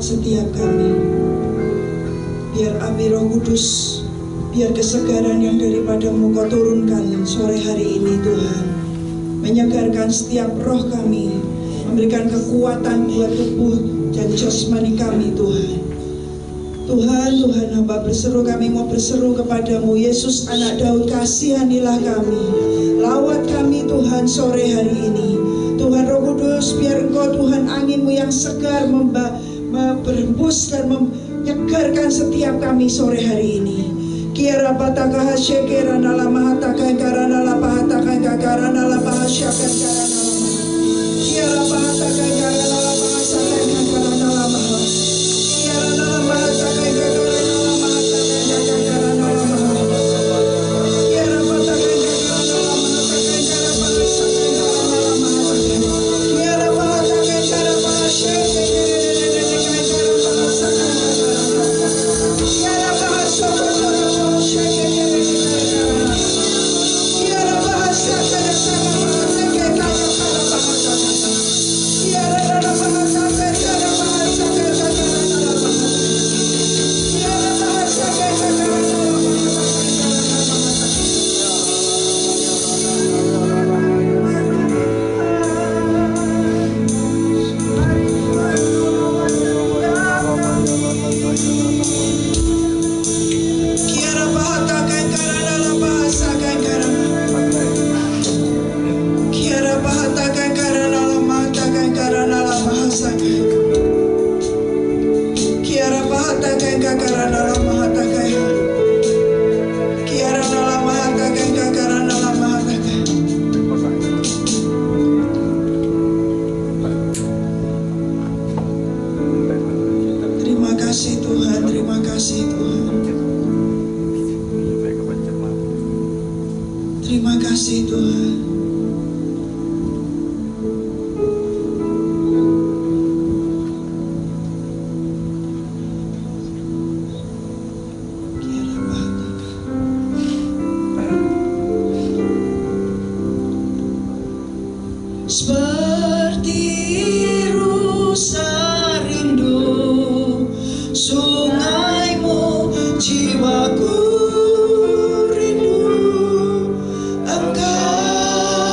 setiap kami. Biar api Roh Kudus, biar kesegaran yang daripadamu Kau turunkan sore hari ini Tuhan, menyegarkan setiap roh kami, memberikan kekuatan buat tubuh dan jasmani kami Tuhan. Tuhan, hamba berseru, kami mau berseru kepadamu, Yesus anak Daud, kasihanilah kami, lawat kami Tuhan sore hari ini. Tuhan Roh Kudus, biar Engkau Tuhan anginmu yang segar berhembus dan menyegarkan setiap kami sore hari ini. Kiara pataka hasyekera nala mahataka karana la pahataka karana la pahasyakan karana la kiara pahataka karana la pahasaka karana la maha kiara nala mahataka karana la mahataka karana la maha kiara pataka karana la mahataka karana pahasaka karana la maha kiara pahataka karana pahasyakan Jiwaku rindu Engkau.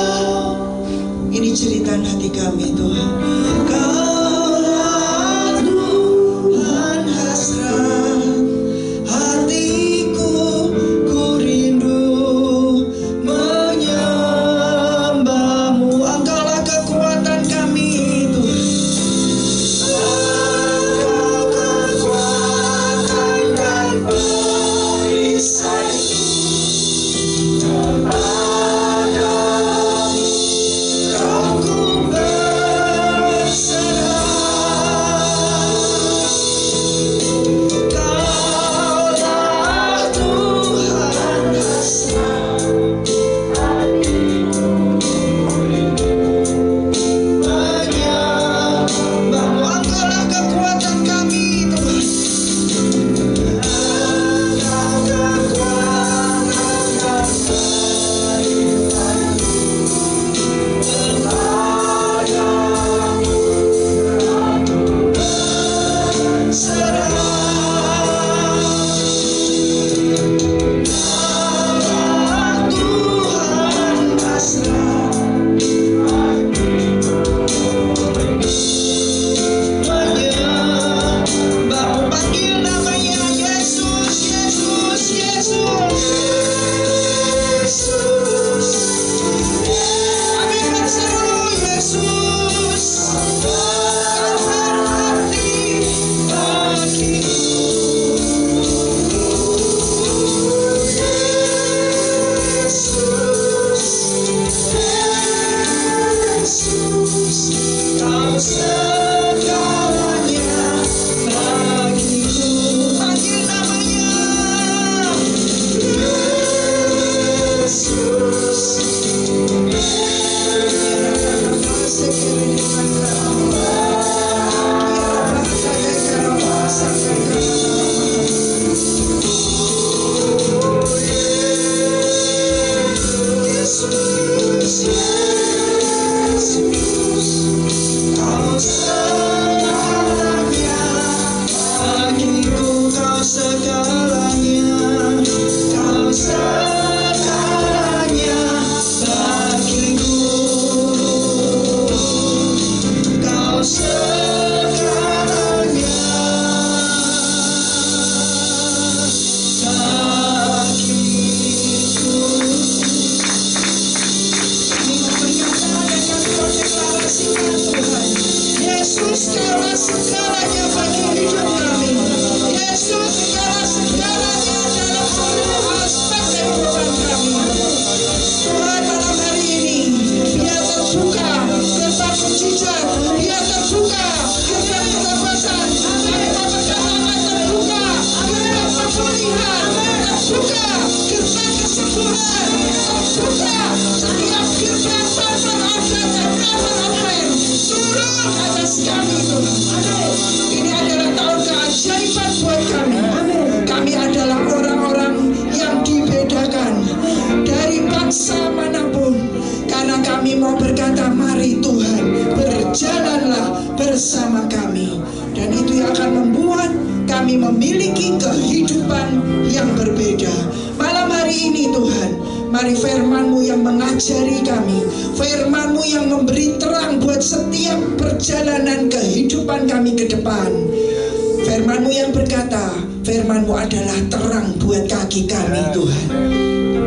Mari firman-Mu yang mengajari kami, firman-Mu yang memberi terang buat setiap perjalanan kehidupan kami ke depan. Firman-Mu yang berkata, firman-Mu adalah terang buat kaki kami Tuhan.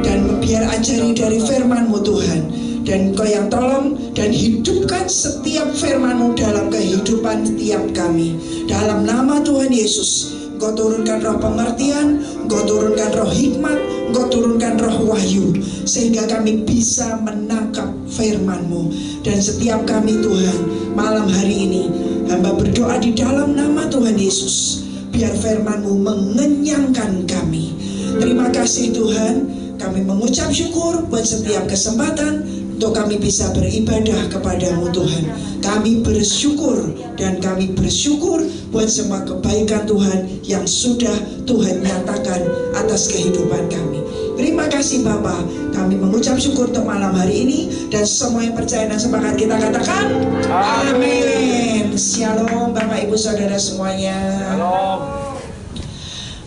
Dan biar ajari dari firman-Mu Tuhan, dan Engkau yang tolong dan hidupkan setiap firman-Mu dalam kehidupan setiap kami. Dalam nama Tuhan Yesus, Engkau turunkan roh pengertian, Engkau turunkan roh hikmat, Engkau turunkan roh wahyu, sehingga kami bisa menangkap firman-Mu. Dan setiap kami Tuhan, malam hari ini hamba berdoa di dalam nama Tuhan Yesus, biar firman-Mu mengenyangkan kami. Terima kasih Tuhan, kami mengucap syukur buat setiap kesempatan untuk kami bisa beribadah kepadamu Tuhan. Kami bersyukur dan kami bersyukur buat semua kebaikan Tuhan yang sudah Tuhan nyatakan atas kehidupan kami. Terima kasih Bapa, kami mengucap syukur untuk malam hari ini, dan semua yang percaya dan sepakat kita katakan amin. Shalom Bapak Ibu Saudara semuanya. Shalom.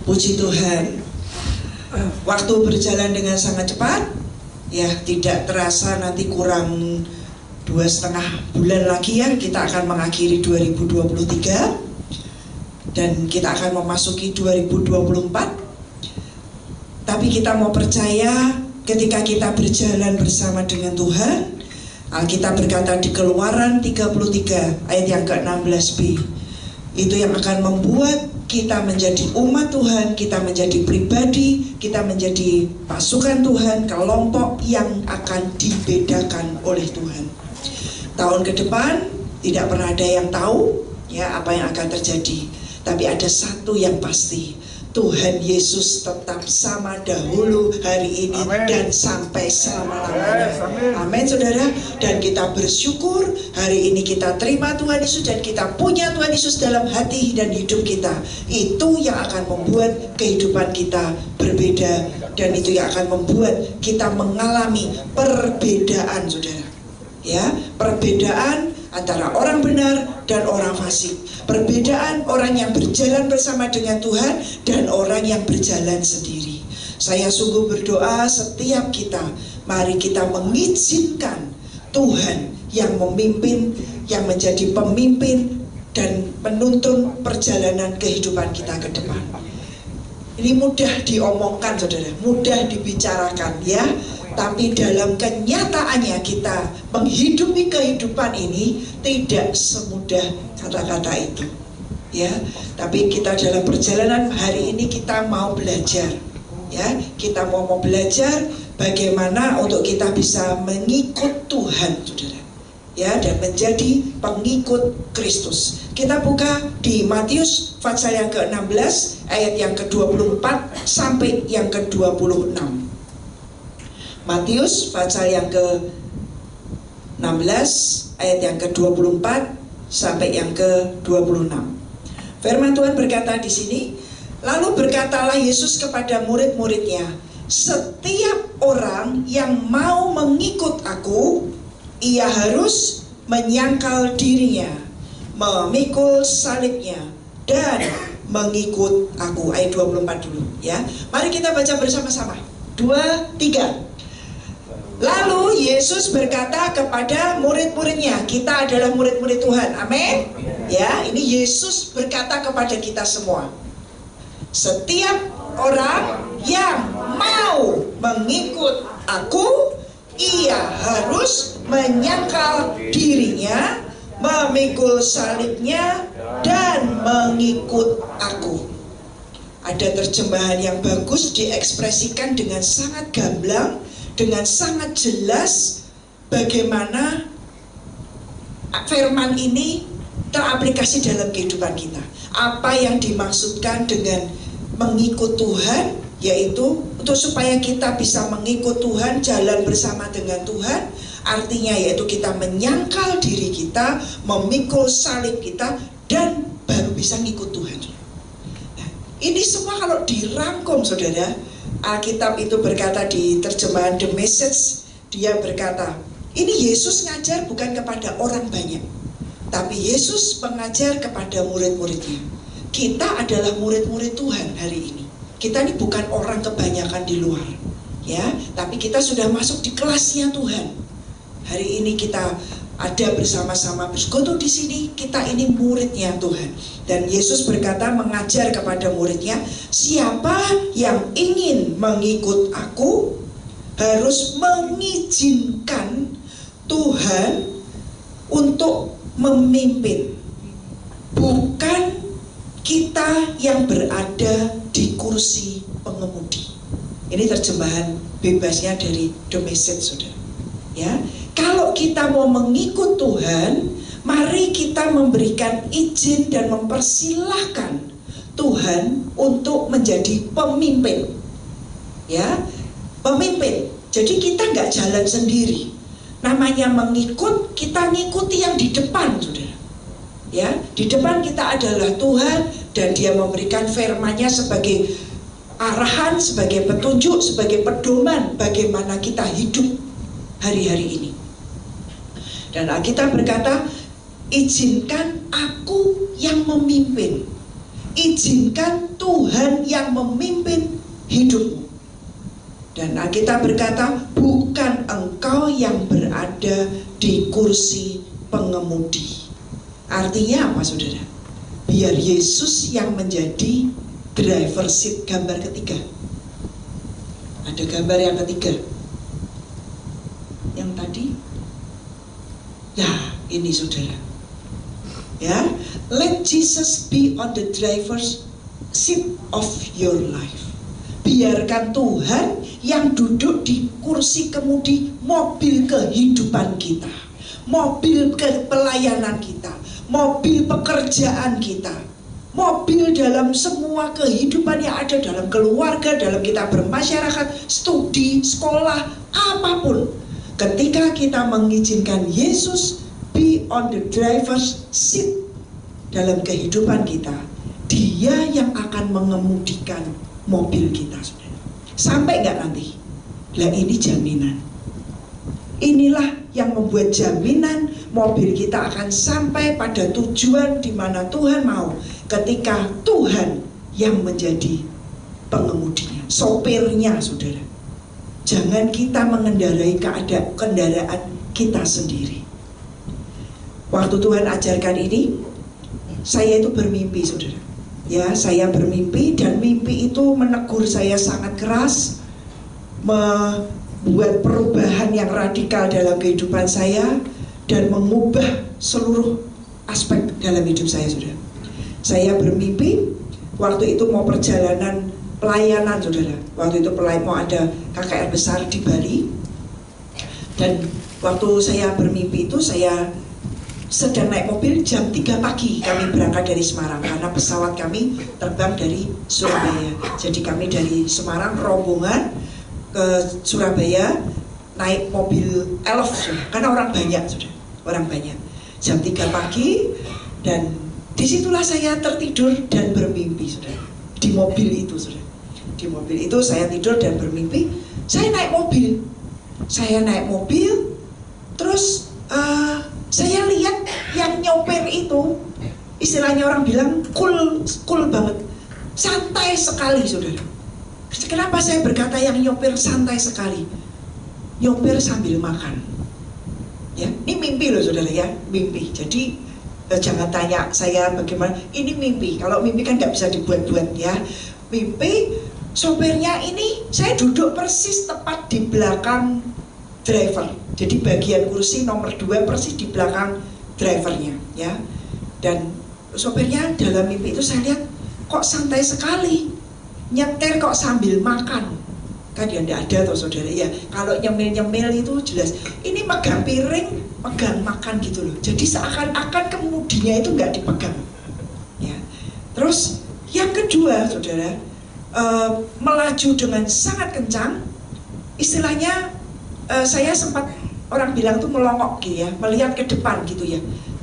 Puji Tuhan. Waktu berjalan dengan sangat cepat. Ya, tidak terasa nanti kurang 2,5 bulan lagi ya, kita akan mengakhiri 2023 dan kita akan memasuki 2024. Tapi kita mau percaya ketika kita berjalan bersama dengan Tuhan, Alkitab berkata di Keluaran 33 ayat yang ke-16b, itu yang akan membuat kita menjadi umat Tuhan, kita menjadi pribadi, kita menjadi pasukan Tuhan, kelompok yang akan dibedakan oleh Tuhan. Tahun ke depan tidak pernah ada yang tahu ya apa yang akan terjadi, tapi ada satu yang pasti, Tuhan Yesus tetap sama dahulu, hari ini, amen, dan sampai selama-lamanya. Amin saudara. Dan kita bersyukur hari ini kita terima Tuhan Yesus dan kita punya Tuhan Yesus dalam hati dan hidup kita. Itu yang akan membuat kehidupan kita berbeda, dan itu yang akan membuat kita mengalami perbedaan saudara. Ya, perbedaan antara orang benar dan orang fasik, perbedaan orang yang berjalan bersama dengan Tuhan dan orang yang berjalan sendiri. Saya sungguh berdoa setiap kita, mari kita mengizinkan Tuhan yang memimpin, yang menjadi pemimpin dan penuntun perjalanan kehidupan kita ke depan. Ini mudah diomongkan saudara, mudah dibicarakan ya, tapi dalam kenyataannya kita menghidupi kehidupan ini tidak semudah kata-kata itu ya. Tapi kita dalam perjalanan hari ini kita mau belajar ya, kita mau belajar bagaimana untuk kita bisa mengikut Tuhan saudara ya, dan menjadi pengikut Kristus. Kita buka di Matius pasal yang ke-16 ayat yang ke-24 sampai yang ke-26. Matius pasal yang ke-16 ayat yang ke-24 sampai yang ke-26. Firman Tuhan berkata di sini, lalu berkatalah Yesus kepada murid-muridnya, setiap orang yang mau mengikut aku, ia harus menyangkal dirinya, memikul salibnya, dan mengikut aku. Ayat 24 dulu ya. Mari kita baca bersama-sama. 2, 3. Lalu Yesus berkata kepada murid-muridnya, kita adalah murid-murid Tuhan, amin. Ya, ini Yesus berkata kepada kita semua, setiap orang yang mau mengikut aku, ia harus menyangkal dirinya, memikul salibnya, dan mengikut aku. Ada terjemahan yang bagus diekspresikan dengan sangat gamblang, dengan sangat jelas bagaimana firman ini teraplikasi dalam kehidupan kita. Apa yang dimaksudkan dengan mengikut Tuhan, yaitu untuk supaya kita bisa mengikut Tuhan, jalan bersama dengan Tuhan, artinya yaitu kita menyangkal diri kita, memikul salib kita, dan baru bisa ngikut Tuhan. Nah, ini semua kalau dirangkum saudara, Alkitab itu berkata di terjemahan The Message, dia berkata, ini Yesus ngajar bukan kepada orang banyak, tapi Yesus mengajar kepada murid-muridnya. Kita adalah murid-murid Tuhan hari ini. Kita ini bukan orang kebanyakan di luar. ya, tapi kita sudah masuk di kelasnya Tuhan. Hari ini kita ada bersama-sama bersekutu di sini, kita ini muridnya Tuhan. Dan Yesus berkata, mengajar kepada muridnya, siapa yang ingin mengikut aku harus mengizinkan Tuhan untuk memimpin, bukan kita yang berada di kursi pengemudi. Ini terjemahan bebasnya dari The Message, saudara. Ya, kalau kita mau mengikut Tuhan, mari kita memberikan izin dan mempersilahkan Tuhan untuk menjadi pemimpin. Ya, pemimpin. Jadi kita nggak jalan sendiri. Namanya mengikut, kita ngikuti yang di depan, saudara. Ya, di depan kita adalah Tuhan, dan Dia memberikan firman-Nya sebagai arahan, sebagai petunjuk, sebagai pedoman bagaimana kita hidup hari-hari ini. Dan Alkitab berkata, izinkan aku yang memimpin, izinkan Tuhan yang memimpin hidupmu. Dan Alkitab berkata, bukan engkau yang berada di kursi pengemudi. Artinya apa, saudara? Biar Yesus yang menjadi driver seat. Gambar ketiga, ada gambar yang ketiga, yang tadi, ya ini saudara, ya, let Jesus be on the driver's seat of your life. Biarkan Tuhan yang duduk di kursi kemudi mobil kehidupan kita, mobil pelayanan kita, mobil pekerjaan kita, mobil dalam semua kehidupan yang ada, dalam keluarga, dalam kita bermasyarakat, studi, sekolah, apapun. Ketika kita mengizinkan Yesus be on the driver's seat dalam kehidupan kita, Dia yang akan mengemudikan mobil kita, saudara. Sampai nggak nanti? Lah ini jaminan. Inilah yang membuat jaminan mobil kita akan sampai pada tujuan di mana Tuhan mau, ketika Tuhan yang menjadi pengemudinya, sopirnya, saudara. Jangan kita mengendarai kendaraan kita sendiri. Waktu Tuhan ajarkan ini, saya itu bermimpi, saudara. Ya, saya bermimpi, dan mimpi itu menegur saya sangat keras, membuat perubahan yang radikal dalam kehidupan saya, dan mengubah seluruh aspek dalam hidup saya, saudara. Saya bermimpi waktu itu mau perjalanan pelayanan, saudara. Waktu itu mau ada KKR besar di Bali, dan waktu saya bermimpi itu saya sedang naik mobil jam 3 pagi. Kami berangkat dari Semarang karena pesawat kami terbang dari Surabaya. Jadi kami dari Semarang rombongan ke Surabaya naik mobil Elf, karena orang banyak, sudah orang banyak. Jam 3 pagi, dan disitulah saya tertidur dan bermimpi, sudah di mobil itu, sudah di mobil itu saya tidur dan bermimpi. Saya naik mobil, terus saya lihat yang nyopir itu, istilahnya orang bilang cool banget, santai sekali, saudara. Kenapa saya berkata yang nyopir santai sekali? Nyopir sambil makan. Ya, ini mimpi loh, saudara, ya, mimpi. Jadi jangan tanya saya bagaimana. Ini mimpi. Kalau mimpi kan nggak bisa dibuat-buat, ya. Mimpi, sopirnya ini saya duduk persis tepat di belakang driver. Jadi bagian kursi nomor 2 persis di belakang drivernya, ya. Dan sopirnya dalam mimpi itu saya lihat kok santai sekali, nyetir kok sambil makan. Kan ya tidak ada toh, saudara, ya. Kalau nyemil-nyemil itu jelas. Ini megang piring, megang makan gitu loh. Jadi seakan-akan kemudinya itu nggak dipegang, ya. Terus yang kedua, saudara, melaju dengan sangat kencang. Istilahnya saya sempat, orang bilang tuh melongok gitu, ya, melihat ke depan gitu, ya,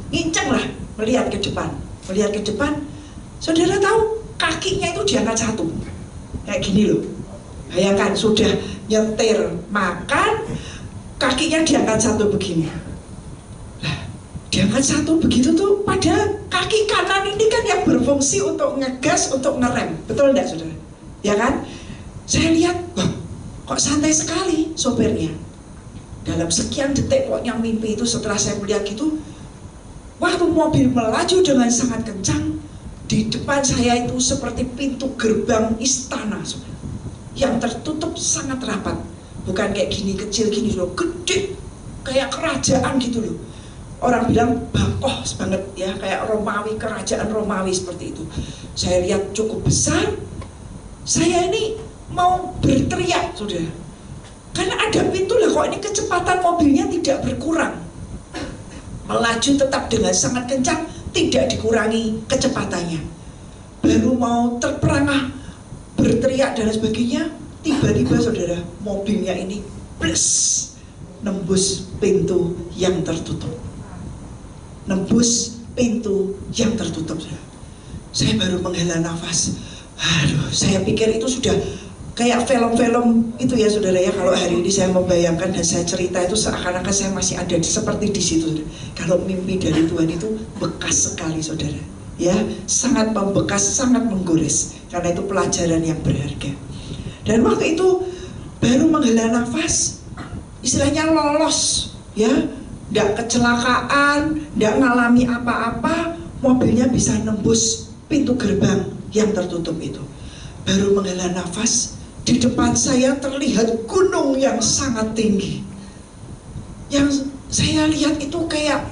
nginceng lah, melihat ke depan. Saudara tahu kakinya itu diangkat satu, kayak gini loh. Bayangkan sudah nyetir makan, kakinya diangkat satu begini. Nah, diangkat satu begitu tuh, pada kaki kanan ini kan yang berfungsi untuk ngegas, untuk ngerem, betul enggak, saudara? Ya kan? Saya lihat, Kok santai sekali sopirnya. Dalam sekian detik pokoknya mimpi itu setelah saya melihat gitu, waktu mobil melaju dengan sangat kencang, di depan saya itu seperti pintu gerbang istana yang tertutup sangat rapat. Bukan kayak gini kecil gini loh, gede kayak kerajaan gitu loh. Orang bilang bakoh banget ya, kayak Romawi, kerajaan Romawi seperti itu. Saya lihat cukup besar. Saya ini mau berteriak saudara, karena ada pintu lah, kok ini kecepatan mobilnya tidak berkurang, melaju tetap dengan sangat kencang, tidak dikurangi kecepatannya. Baru mau terperangah berteriak dan sebagainya, tiba-tiba saudara, mobilnya ini plus nembus pintu yang tertutup. Nembus pintu yang tertutup saudara. Saya baru menghela nafas. Aduh, saya pikir itu sudah kayak film-film itu ya saudara ya. Kalau hari ini saya membayangkan dan saya cerita itu seakan-akan saya masih ada seperti di situ. Kalau mimpi dari Tuhan itu bekas sekali saudara, ya sangat membekas, sangat menggores. Karena itu pelajaran yang berharga. Dan waktu itu baru menghela nafas, istilahnya lolos, ya, tidak kecelakaan, tidak mengalami apa-apa, mobilnya bisa nembus pintu gerbang yang tertutup itu. Baru menghela nafas, di depan saya terlihat gunung yang sangat tinggi. Yang saya lihat itu kayak,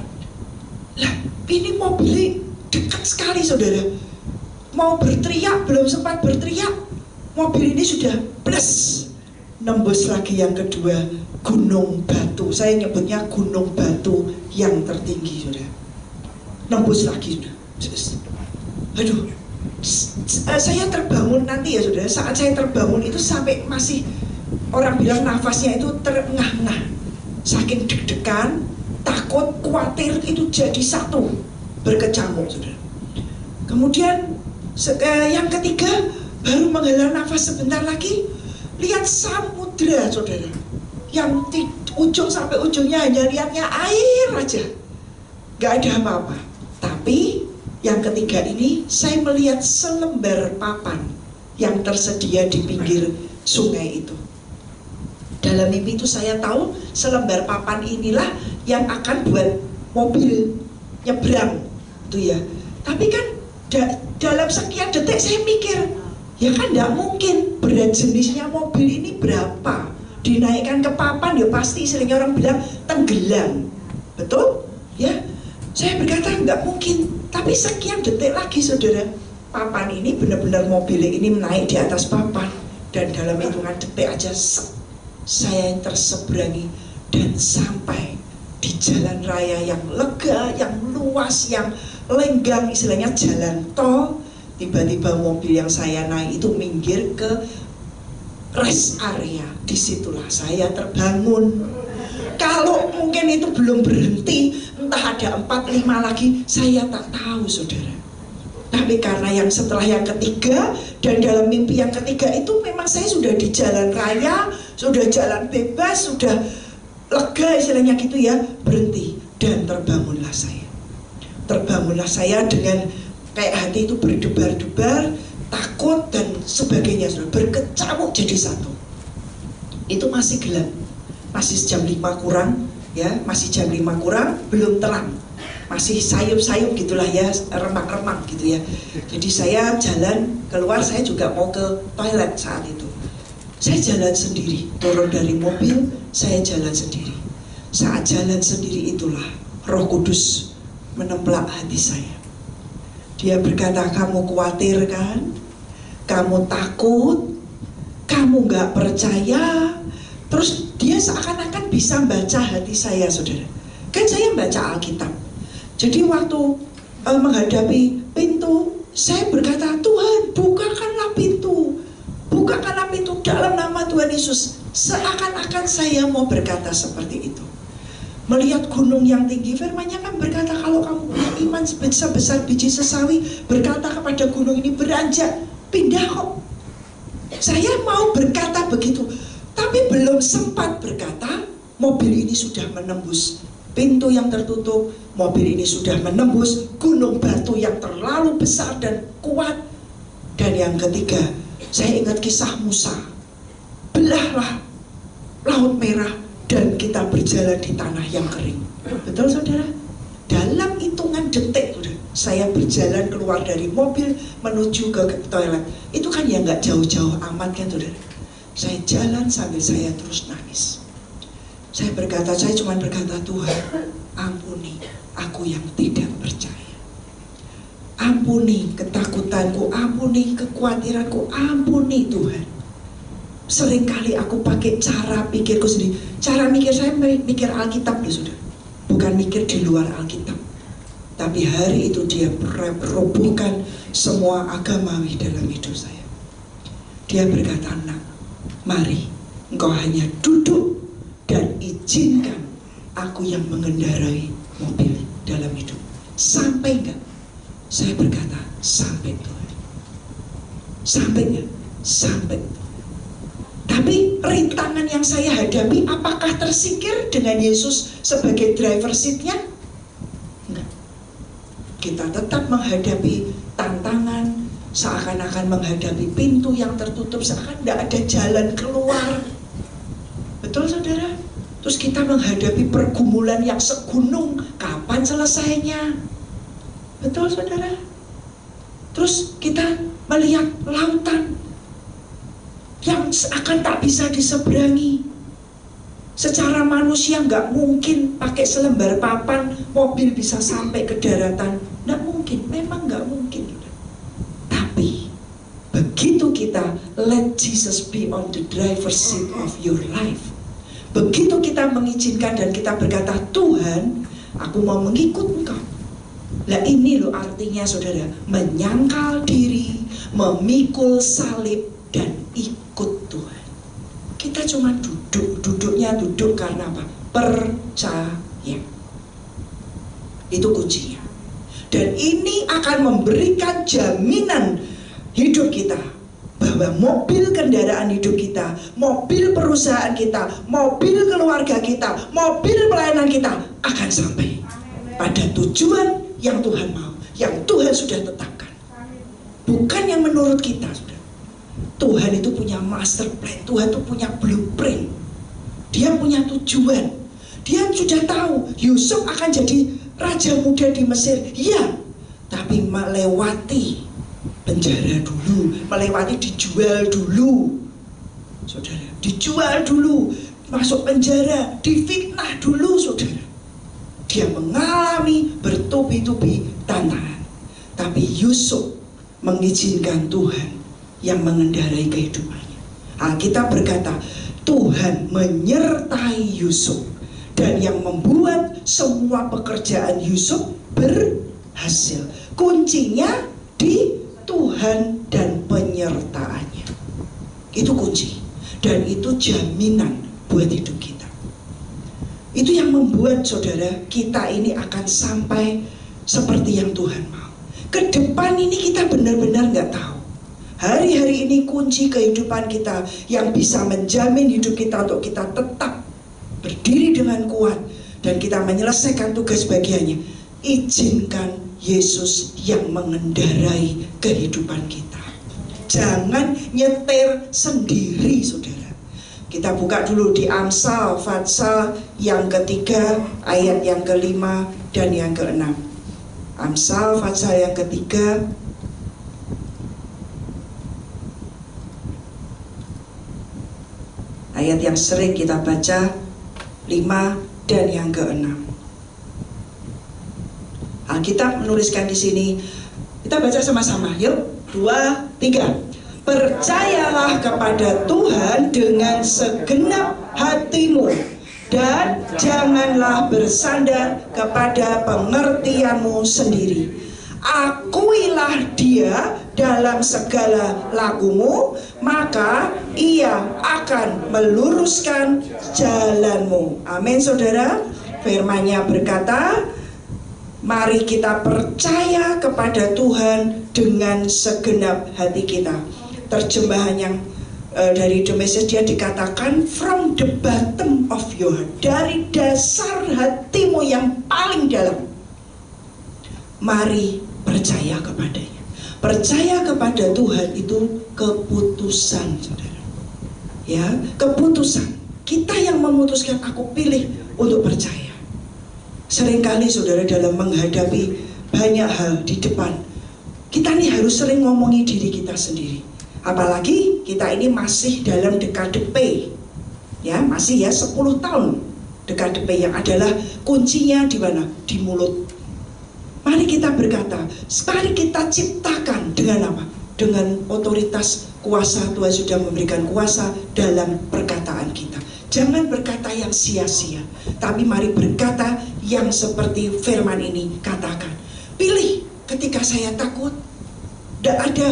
lah ini mobilnya dekat sekali saudara. Mau berteriak, belum sempat berteriak, mobil ini sudah plus nembus lagi yang kedua, gunung batu. Saya nyebutnya gunung batu yang tertinggi saudara. Nembus lagi sudah. Aduh, saya terbangun nanti ya saudara. Saat saya terbangun itu sampai masih, orang bilang nafasnya itu terengah-engah, saking deg-degan, takut, khawatir, itu jadi satu, berkecamuk saudara. Kemudian yang ketiga, baru menghela nafas sebentar lagi, lihat samudra saudara, yang ujung sampai ujungnya hanya lihatnya air aja, gak ada apa-apa. Tapi yang ketiga ini, saya melihat selembar papan yang tersedia di pinggir sungai itu. Dalam mimpi itu saya tahu selembar papan inilah yang akan buat mobil nyebrang itu ya. Tapi kan dalam sekian detik saya mikir, ya kan tidak mungkin, berat jenisnya mobil ini berapa, dinaikkan ke papan ya pasti istilahnya orang bilang tenggelam, betul? Ya, saya berkata nggak mungkin. Tapi sekian detik lagi saudara, papan ini benar-benar mobil ini naik di atas papan, dan dalam hitungan detik aja saya terseberangi dan sampai di jalan raya yang lega, yang luas, yang lenggang, istilahnya jalan tol. Tiba-tiba mobil yang saya naik itu minggir ke rest area. Disitulah saya terbangun. Kalau mungkin itu belum berhenti, entah ada 4-5 lagi, saya tak tahu saudara. Tapi karena yang setelah yang ketiga, dan dalam mimpi yang ketiga itu memang saya sudah di jalan raya, sudah jalan bebas, sudah lega istilahnya gitu ya, berhenti. Dan terbangunlah saya. Terbangunlah saya dengan kayak hati itu berdebar-debar, takut dan sebagainya, berkecamuk jadi satu. Itu masih gelap, masih jam 5 kurang ya, masih jam 5 kurang, belum terang, masih sayup-sayup gitulah ya, remang-remang gitu ya. Jadi saya jalan keluar, saya juga mau ke toilet saat itu. Saya jalan sendiri, turun dari mobil, saya jalan sendiri. Saat jalan sendiri itulah Roh Kudus menemplak hati saya. Dia berkata, kamu khawatir kan? Kamu takut? Kamu gak percaya? Terus dia seakan-akan bisa baca hati saya saudara. Kan saya baca Alkitab. Jadi waktu menghadapi pintu, saya berkata, Tuhan bukakanlah pintu. Bukakanlah pintu dalam nama Tuhan Yesus. Seakan-akan saya mau berkata seperti itu. Melihat gunung yang tinggi, firman-Nya kan berkata, kalau kamu punya iman sebesar biji sesawi, berkata kepada gunung ini beranjak, pindah kok. Saya mau berkata begitu, tapi belum sempat berkata, mobil ini sudah menembus pintu yang tertutup, mobil ini sudah menembus gunung batu yang terlalu besar dan kuat. Dan yang ketiga, saya ingat kisah Musa. Belahlah Laut Merah dan kita berjalan di tanah yang kering. Betul saudara? Dalam hitungan detik saya berjalan keluar dari mobil menuju ke toilet. Itu kan ya nggak jauh-jauh amat kan saudara. Saya jalan sambil saya terus nangis. Saya cuma berkata, Tuhan, ampuni aku yang tidak percaya. Ampuni ketakutanku, ampuni kekhawatiranku, ampuni Tuhan. Seringkali aku pakai cara pikirku sendiri. Cara mikir saya mikir Alkitab loh saudara. Bukan mikir di luar Alkitab. Tapi hari itu dia merobohkan semua agamawi dalam hidup saya. Dia berkata, nak, mari engkau hanya duduk dan izinkan aku yang mengendarai mobil dalam hidup. Sampai enggak? Saya berkata, sampai Tuhan. Sampai enggak? Sampai. Tapi rintangan yang saya hadapi, apakah tersingkir dengan Yesus sebagai driver seatnya? Enggak. Kita tetap menghadapi tantangan, seakan-akan menghadapi pintu yang tertutup, seakan tidak ada jalan keluar. Betul saudara? Terus kita menghadapi pergumulan yang segunung, kapan selesainya? Betul saudara? Terus kita melihat lautan yang seakan tak bisa diseberangi. Secara manusia nggak mungkin pakai selembar papan mobil bisa sampai ke daratan. Nggak mungkin, memang nggak mungkin. Tapi begitu kita let Jesus be on the driver's seat of your life, begitu kita mengizinkan dan kita berkata, Tuhan, aku mau mengikut Engkau. Nah ini loh artinya saudara, menyangkal diri, memikul salib dan ikut Tuhan. Kita cuma duduknya duduk karena apa? Percaya. Itu kuncinya. Dan ini akan memberikan jaminan hidup kita, bahwa mobil kendaraan hidup kita, mobil perusahaan kita, mobil keluarga kita, mobil pelayanan kita akan sampai pada tujuan yang Tuhan mau, yang Tuhan sudah tetapkan. Bukan yang menurut kita, saudara. Tuhan itu punya master plan, Tuhan itu punya blueprint. Dia punya tujuan. Dia sudah tahu Yusuf akan jadi raja muda di Mesir. Iya, tapi melewati penjara dulu, melewati dijual dulu. Saudara, dijual dulu, masuk penjara, difitnah dulu saudara. Dia mengalami bertubi-tubi tantangan. Tapi Yusuf mengizinkan Tuhan yang mengendarai kehidupannya. Alkitab berkata, Tuhan menyertai Yusuf dan yang membuat semua pekerjaan Yusuf berhasil. Kuncinya di Tuhan dan penyertaannya. Itu kunci. Dan itu jaminan buat hidup kita. Itu yang membuat saudara kita ini akan sampai seperti yang Tuhan mau. Ke depan ini kita benar-benar nggak tahu. Hari-hari ini kunci kehidupan kita yang bisa menjamin hidup kita untuk kita tetap berdiri dengan kuat dan kita menyelesaikan tugas bagiannya. Izinkan Yesus yang mengendarai kehidupan kita. Jangan nyetir sendiri saudara. Kita buka dulu di Amsal pasal yang ketiga ayat yang kelima dan yang keenam. Amsal pasal yang ketiga ayat yang sering kita baca 5 dan yang ke-6. Alkitab menuliskan di sini. Kita baca sama-sama. Yuk, 2, 3. Percayalah kepada Tuhan dengan segenap hatimu dan janganlah bersandar kepada pengertianmu sendiri. Akuilah Dia dalam segala lakumu, maka Ia akan meluruskan jalanmu. Amin saudara. Firman-Nya berkata, mari kita percaya kepada Tuhan dengan segenap hati kita. Terjemahan yang dari The Message dia dikatakan from the bottom of your heart, dari dasar hatimu yang paling dalam. Mari percaya kepadanya. Percaya kepada Tuhan itu keputusan saudara. Ya, keputusan. Kita yang memutuskan, aku pilih untuk percaya. Seringkali saudara dalam menghadapi banyak hal di depan, kita nih harus sering ngomongi diri kita sendiri. Apalagi kita ini masih dalam dekade P, ya masih ya 10 tahun dekade P, yang adalah kuncinya di mana? Di mulut. Mari kita berkata, mari kita ciptakan dengan apa? Dengan otoritas kuasa. Tuhan sudah memberikan kuasa dalam perkataan kita. Jangan berkata yang sia-sia, tapi mari berkata yang seperti firman ini katakan. Pilih ketika saya takut, tidak ada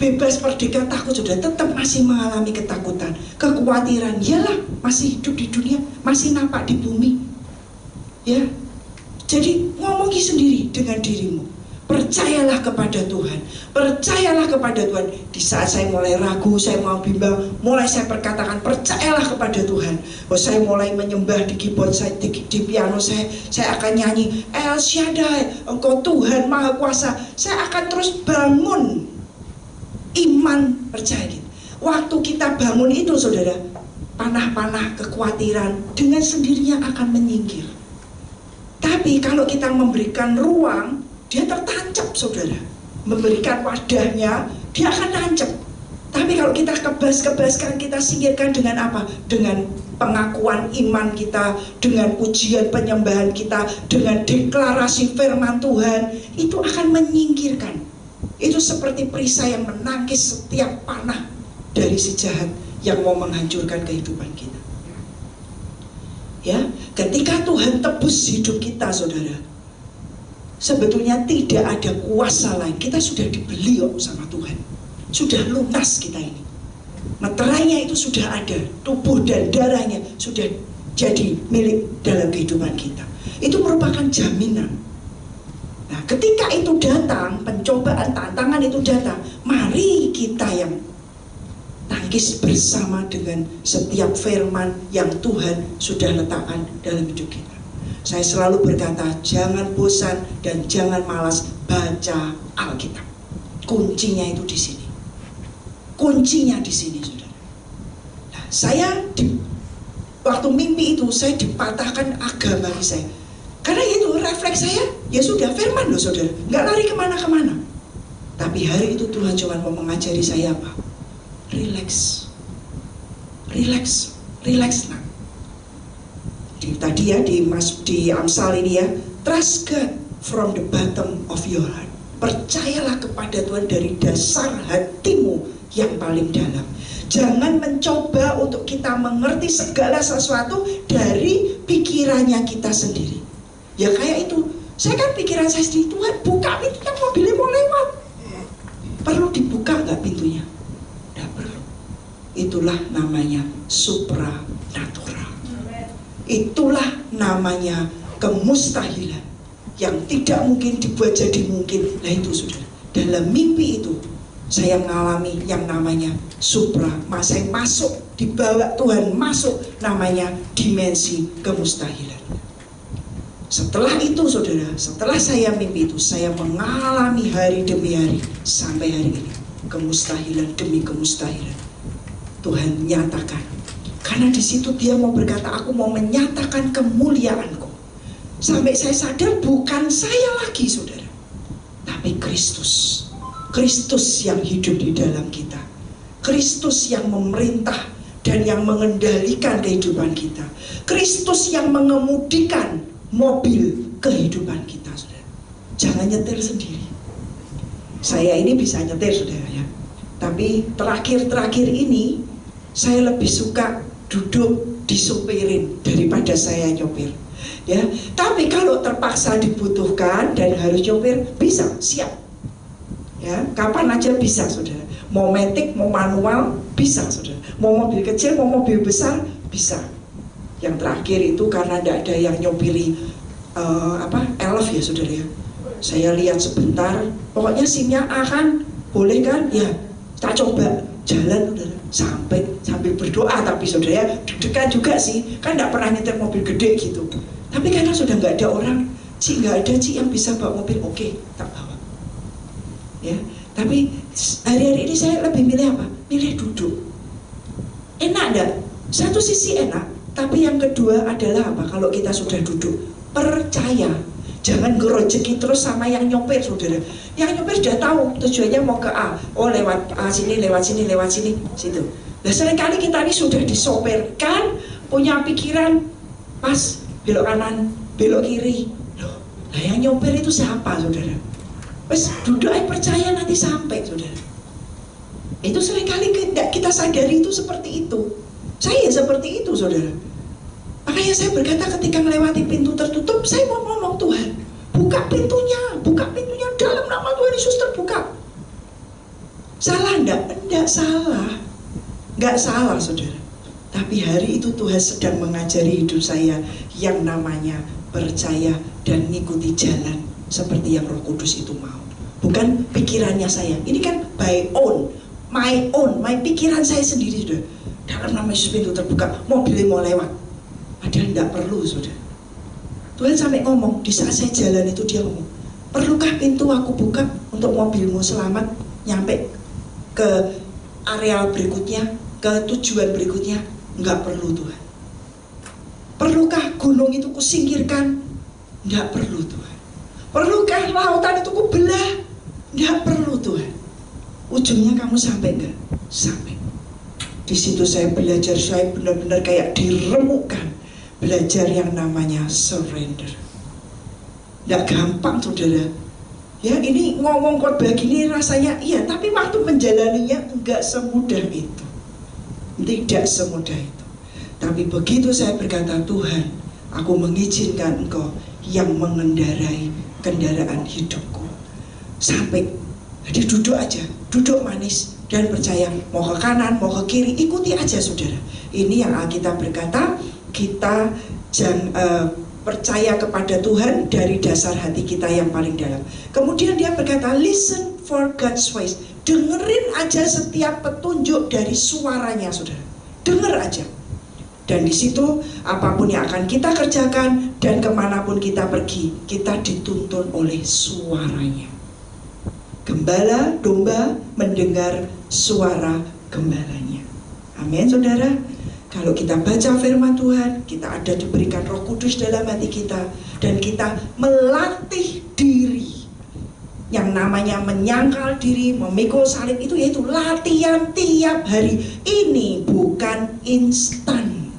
bebas merdeka takut, sudah tetap masih mengalami ketakutan, kekhawatiran, yalah masih hidup di dunia, masih nampak di bumi, ya. Jadi ngomongi sendiri dengan dirimu, percayalah kepada Tuhan, percayalah kepada Tuhan. Di saat saya mulai ragu, saya mau bimbang, mulai saya perkatakan percayalah kepada Tuhan. Oh, saya mulai menyembah di keyboard saya, di piano saya akan nyanyi El Shaddai, Engkau Tuhan Maha Kuasa. Saya akan terus bangun iman, percaya gitu. Waktu kita bangun itu saudara, panah-panah kekhawatiran dengan sendirinya akan menyingkir. Tapi kalau kita memberikan ruang, dia tertancap saudara. Memberikan wadahnya, dia akan tancap. Tapi kalau kita kebaskan, kita singkirkan dengan apa? Dengan pengakuan iman kita, dengan pujian penyembahan kita, dengan deklarasi firman Tuhan, itu akan menyingkirkan. Itu seperti perisai yang menangkis setiap panah dari si jahat yang mau menghancurkan kehidupan kita. Ya, ketika Tuhan tebus hidup kita saudara, sebetulnya tidak ada kuasa lain. Kita sudah dibeli sama Tuhan, sudah lunas kita ini. Meterainya itu sudah ada, tubuh dan darahnya sudah jadi milik dalam kehidupan kita. Itu merupakan jaminan. Nah, ketika itu datang, pencobaan, tantangan itu datang, mari kita yang tangkis bersama dengan setiap firman yang Tuhan sudah letakkan dalam hidup kita. Saya selalu berkata, jangan bosan dan jangan malas baca Alkitab. Kuncinya itu di sini. Kuncinya di sini, saudara. Nah, saya waktu mimpi itu saya dipatahkan agama saya. Karena itu refleks saya, ya sudah firman loh saudara, nggak lari kemana-kemana. Tapi hari itu Tuhan cuma mau mengajari saya apa? Relax, relax, relax nak. Tadi ya di Amsal ini ya, trust God from the bottom of your heart. Percayalah kepada Tuhan dari dasar hatimu yang paling dalam. Jangan mencoba untuk kita mengerti segala sesuatu dari pikirannya kita sendiri. Ya kayak itu, saya kan pikiran saya sendiri, Tuhan buka pintunya, mobilnya mau lewat. Perlu dibuka nggak pintunya? Tidak perlu. Itulah namanya supranatural. Itulah namanya kemustahilan yang tidak mungkin dibuat jadi mungkin. Nah itu saudara, dalam mimpi itu saya mengalami yang namanya supra. Saya masuk, dibawa Tuhan masuk namanya dimensi kemustahilan. Setelah itu saudara, setelah saya mimpi itu, saya mengalami hari demi hari sampai hari ini kemustahilan demi kemustahilan. Tuhan nyatakan, karena di situ dia mau berkata, aku mau menyatakan kemuliaanku. Sampai saya sadar bukan saya lagi saudara, tapi Kristus. Kristus yang hidup di dalam kita, Kristus yang memerintah dan yang mengendalikan kehidupan kita, Kristus yang mengemudikan mobil kehidupan kita saudara. Jangan nyetir sendiri. Saya ini bisa nyetir saudara ya, tapi terakhir ini saya lebih suka duduk disupirin daripada saya nyopir ya. Tapi kalau terpaksa dibutuhkan dan harus nyopir, bisa, siap ya, kapan aja bisa saudara. Mau matic, mau manual, bisa saudara. Mau mobil kecil, mau mobil besar, bisa. Yang terakhir itu karena tidak ada yang nyopiri elf ya saudara ya, saya lihat sebentar, pokoknya SIM-nya A kan, boleh kan ya, tak coba jalan saudara, sambil berdoa. Tapi saudara ya, deg-degan juga sih, kan tidak pernah nyetir mobil gede gitu. Tapi karena sudah nggak ada orang, Ci nggak ada Ci yang bisa bawa mobil, oke, tak bawa ya. Tapi hari-hari ini saya lebih milih apa? Milih duduk. Enak enggak? Satu sisi enak, tapi yang kedua adalah apa? Kalau kita sudah duduk, percaya. Jangan gerojeki terus sama yang nyopir, saudara. Yang nyopir sudah tahu tujuannya mau ke A. Oh, lewat A sini, lewat sini, lewat sini, situ. Nah, seringkali kita ini sudah disopirkan, punya pikiran pas belok kanan, belok kiri. Loh, nah yang nyopir itu siapa, saudara? Wes duduk aja percaya nanti sampai, saudara. Itu seringkali kita sadari itu seperti itu. Saya seperti itu, saudara. Makanya saya berkata ketika melewati pintu tertutup, saya mau ngomong, Tuhan, buka pintunya dalam nama Tuhan Yesus terbuka. Salah enggak? Enggak salah. Enggak salah, saudara. Tapi hari itu Tuhan sedang mengajari hidup saya yang namanya percaya dan mengikuti jalan seperti yang Roh Kudus itu mau. Bukan pikirannya saya. Ini kan my pikiran saya sendiri, saudara. Dalam nama Yesus pintu terbuka, mobilnya mau lewat. Padahal tidak perlu, saudara. Tuhan sampai ngomong, di saat saya jalan itu dia ngomong, perlukah pintu aku buka untuk mobilmu selamat nyampe ke area berikutnya, ke tujuan berikutnya? Enggak perlu, Tuhan. Perlukah gunung itu kusingkirkan? Enggak perlu, Tuhan. Perlukah lautan itu kubelah? Enggak perlu, Tuhan. Ujungnya kamu sampai enggak? Sampai. Di situ saya belajar, saya benar-benar kayak diremukkan. Belajar yang namanya surrender. Tidak gampang, saudara. Ya, ini ngomong khotbah gini rasanya iya, tapi waktu menjalaninya enggak semudah itu. Tidak semudah itu. Tapi begitu saya berkata, Tuhan, aku mengizinkan Engkau yang mengendarai kendaraan hidupku. Sampai, jadi duduk aja, duduk manis dan percaya, mau ke kanan, mau ke kiri, ikuti aja, saudara. Ini yang Alkitab berkata, kita percaya kepada Tuhan dari dasar hati kita yang paling dalam. Kemudian dia berkata, listen for God's voice. Dengerin aja setiap petunjuk dari suaranya, saudara. Denger aja. Dan di situ apapun yang akan kita kerjakan dan kemanapun kita pergi, kita dituntun oleh suaranya. Gembala domba mendengar suara gembalanya. Amin, saudara. Kalau kita baca firman Tuhan, kita ada diberikan Roh Kudus dalam hati kita, dan kita melatih diri. Yang namanya menyangkal diri, memikul salib itu yaitu latihan tiap hari. Ini bukan instan,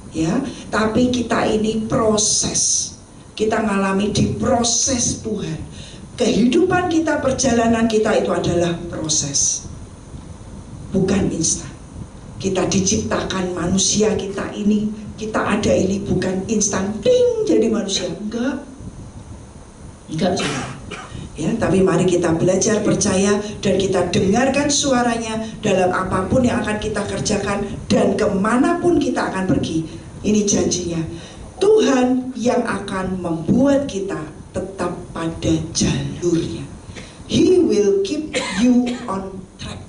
ya, tapi kita ini proses. Kita mengalami di proses Tuhan. Kehidupan kita, perjalanan kita itu adalah proses, bukan instan. Kita diciptakan manusia kita ini, kita ada ini bukan instan, ding jadi manusia. Enggak juga. Ya, tapi mari kita belajar percaya dan kita dengarkan suaranya dalam apapun yang akan kita kerjakan dan kemanapun kita akan pergi. Ini janjinya. Tuhan yang akan membuat kita tetap pada jalurnya. He will keep you on track.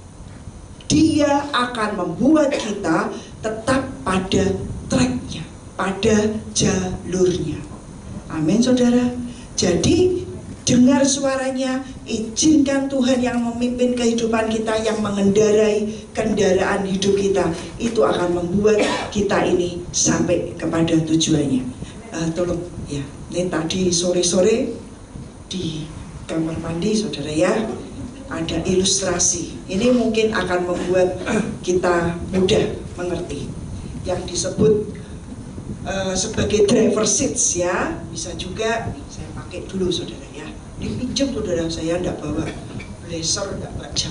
Dia akan membuat kita tetap pada tracknya, pada jalurnya. Amin, saudara. Jadi dengar suaranya, izinkan Tuhan yang memimpin kehidupan kita, yang mengendarai kendaraan hidup kita. Itu akan membuat kita ini sampai kepada tujuannya. Tolong ya, ini tadi sore-sore di kamar mandi, saudara ya, ada ilustrasi. Ini mungkin akan membuat kita mudah mengerti. Yang disebut sebagai driver seats ya, bisa juga saya pakai dulu, saudara ya. Dipinjam, saudara, saya enggak bawa blazer, enggak baca.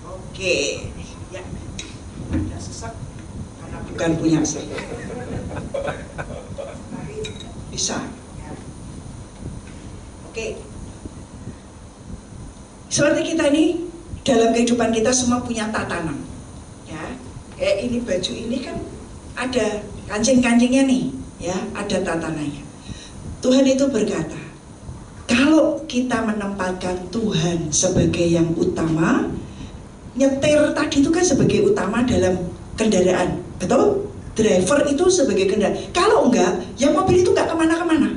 Oke, ya, ada sesak karena bukan punya saya. Bisa. Oke. Seperti kita ini dalam kehidupan kita semua punya tatanan, ya. Kayak ini baju ini kan ada kancing-kancingnya nih, ya, ada tatanannya. Tuhan itu berkata, kalau kita menempatkan Tuhan sebagai yang utama, nyetir tadi itu kan sebagai utama dalam kendaraan, betul? Driver itu sebagai kendaraan. Kalau enggak, yang mobil itu enggak kemana-kemana,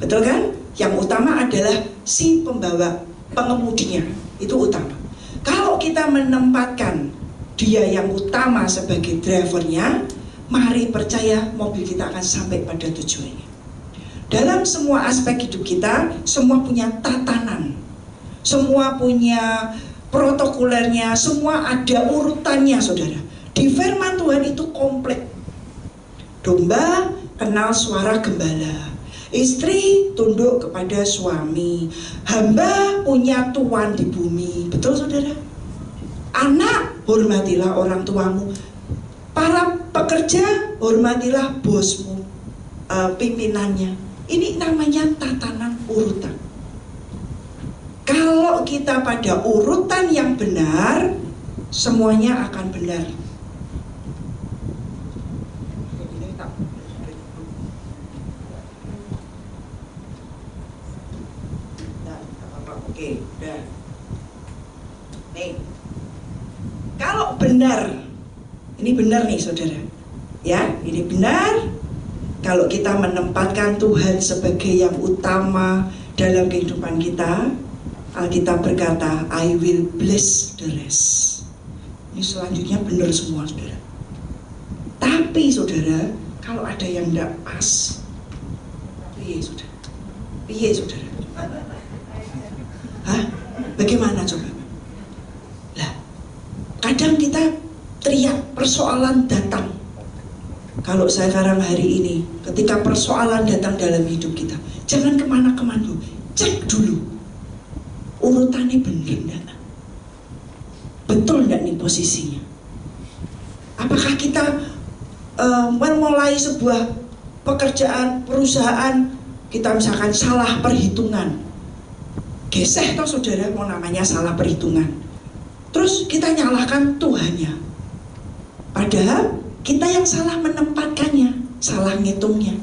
betul kan? Yang utama adalah si pembawa, pengemudinya, itu utama. Kalau kita menempatkan dia yang utama sebagai drivernya, mari percaya mobil kita akan sampai pada tujuannya. Dalam semua aspek hidup kita, semua punya tatanan, semua punya protokolernya, semua ada urutannya, saudara. Di firman Tuhan itu komplit. Domba kenal suara gembala, istri tunduk kepada suami, hamba punya tuan di bumi. Betul, saudara? Anak, hormatilah orang tuamu. Para pekerja, hormatilah bosmu, pimpinannya. Ini namanya tatanan urutan. Kalau kita pada urutan yang benar, semuanya akan benar. Oke, udah. Nih, kalau benar, ini benar nih saudara, ya, ini benar. Kalau kita menempatkan Tuhan sebagai yang utama dalam kehidupan kita, Alkitab berkata, I will bless the rest. Ini selanjutnya benar semua, saudara. Tapi saudara, kalau ada yang tidak pas, piye saudara? Piye saudara? Hah? Bagaimana coba? Lah, kadang kita teriak persoalan datang. Kalau sekarang hari ini, ketika persoalan datang dalam hidup kita, jangan kemana-kemana dulu, cek dulu urutannya benar enggak? Betul enggak nih posisinya? Apakah kita memulai sebuah pekerjaan, perusahaan, kita misalkan salah perhitungan, geseh toh saudara, mau namanya salah perhitungan, terus kita nyalahkan Tuhannya, padahal kita yang salah menempatkannya, salah ngitungnya.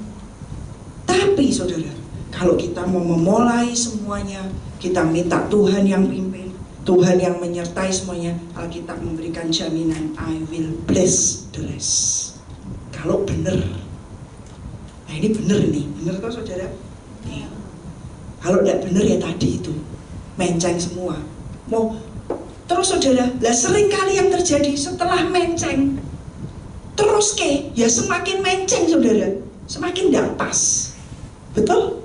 Tapi saudara, kalau kita mau memulai semuanya, kita minta Tuhan yang pimpin, Tuhan yang menyertai semuanya. Alkitab memberikan jaminan, I will bless the rest. Kalau benar, nah ini benar nih, benar toh saudara? Nih. Kalau tidak benar ya tadi itu menceng semua. Mau terus saudara, lah sering kali yang terjadi setelah menceng terus ya semakin menceng saudara, semakin tidak pas. Betul?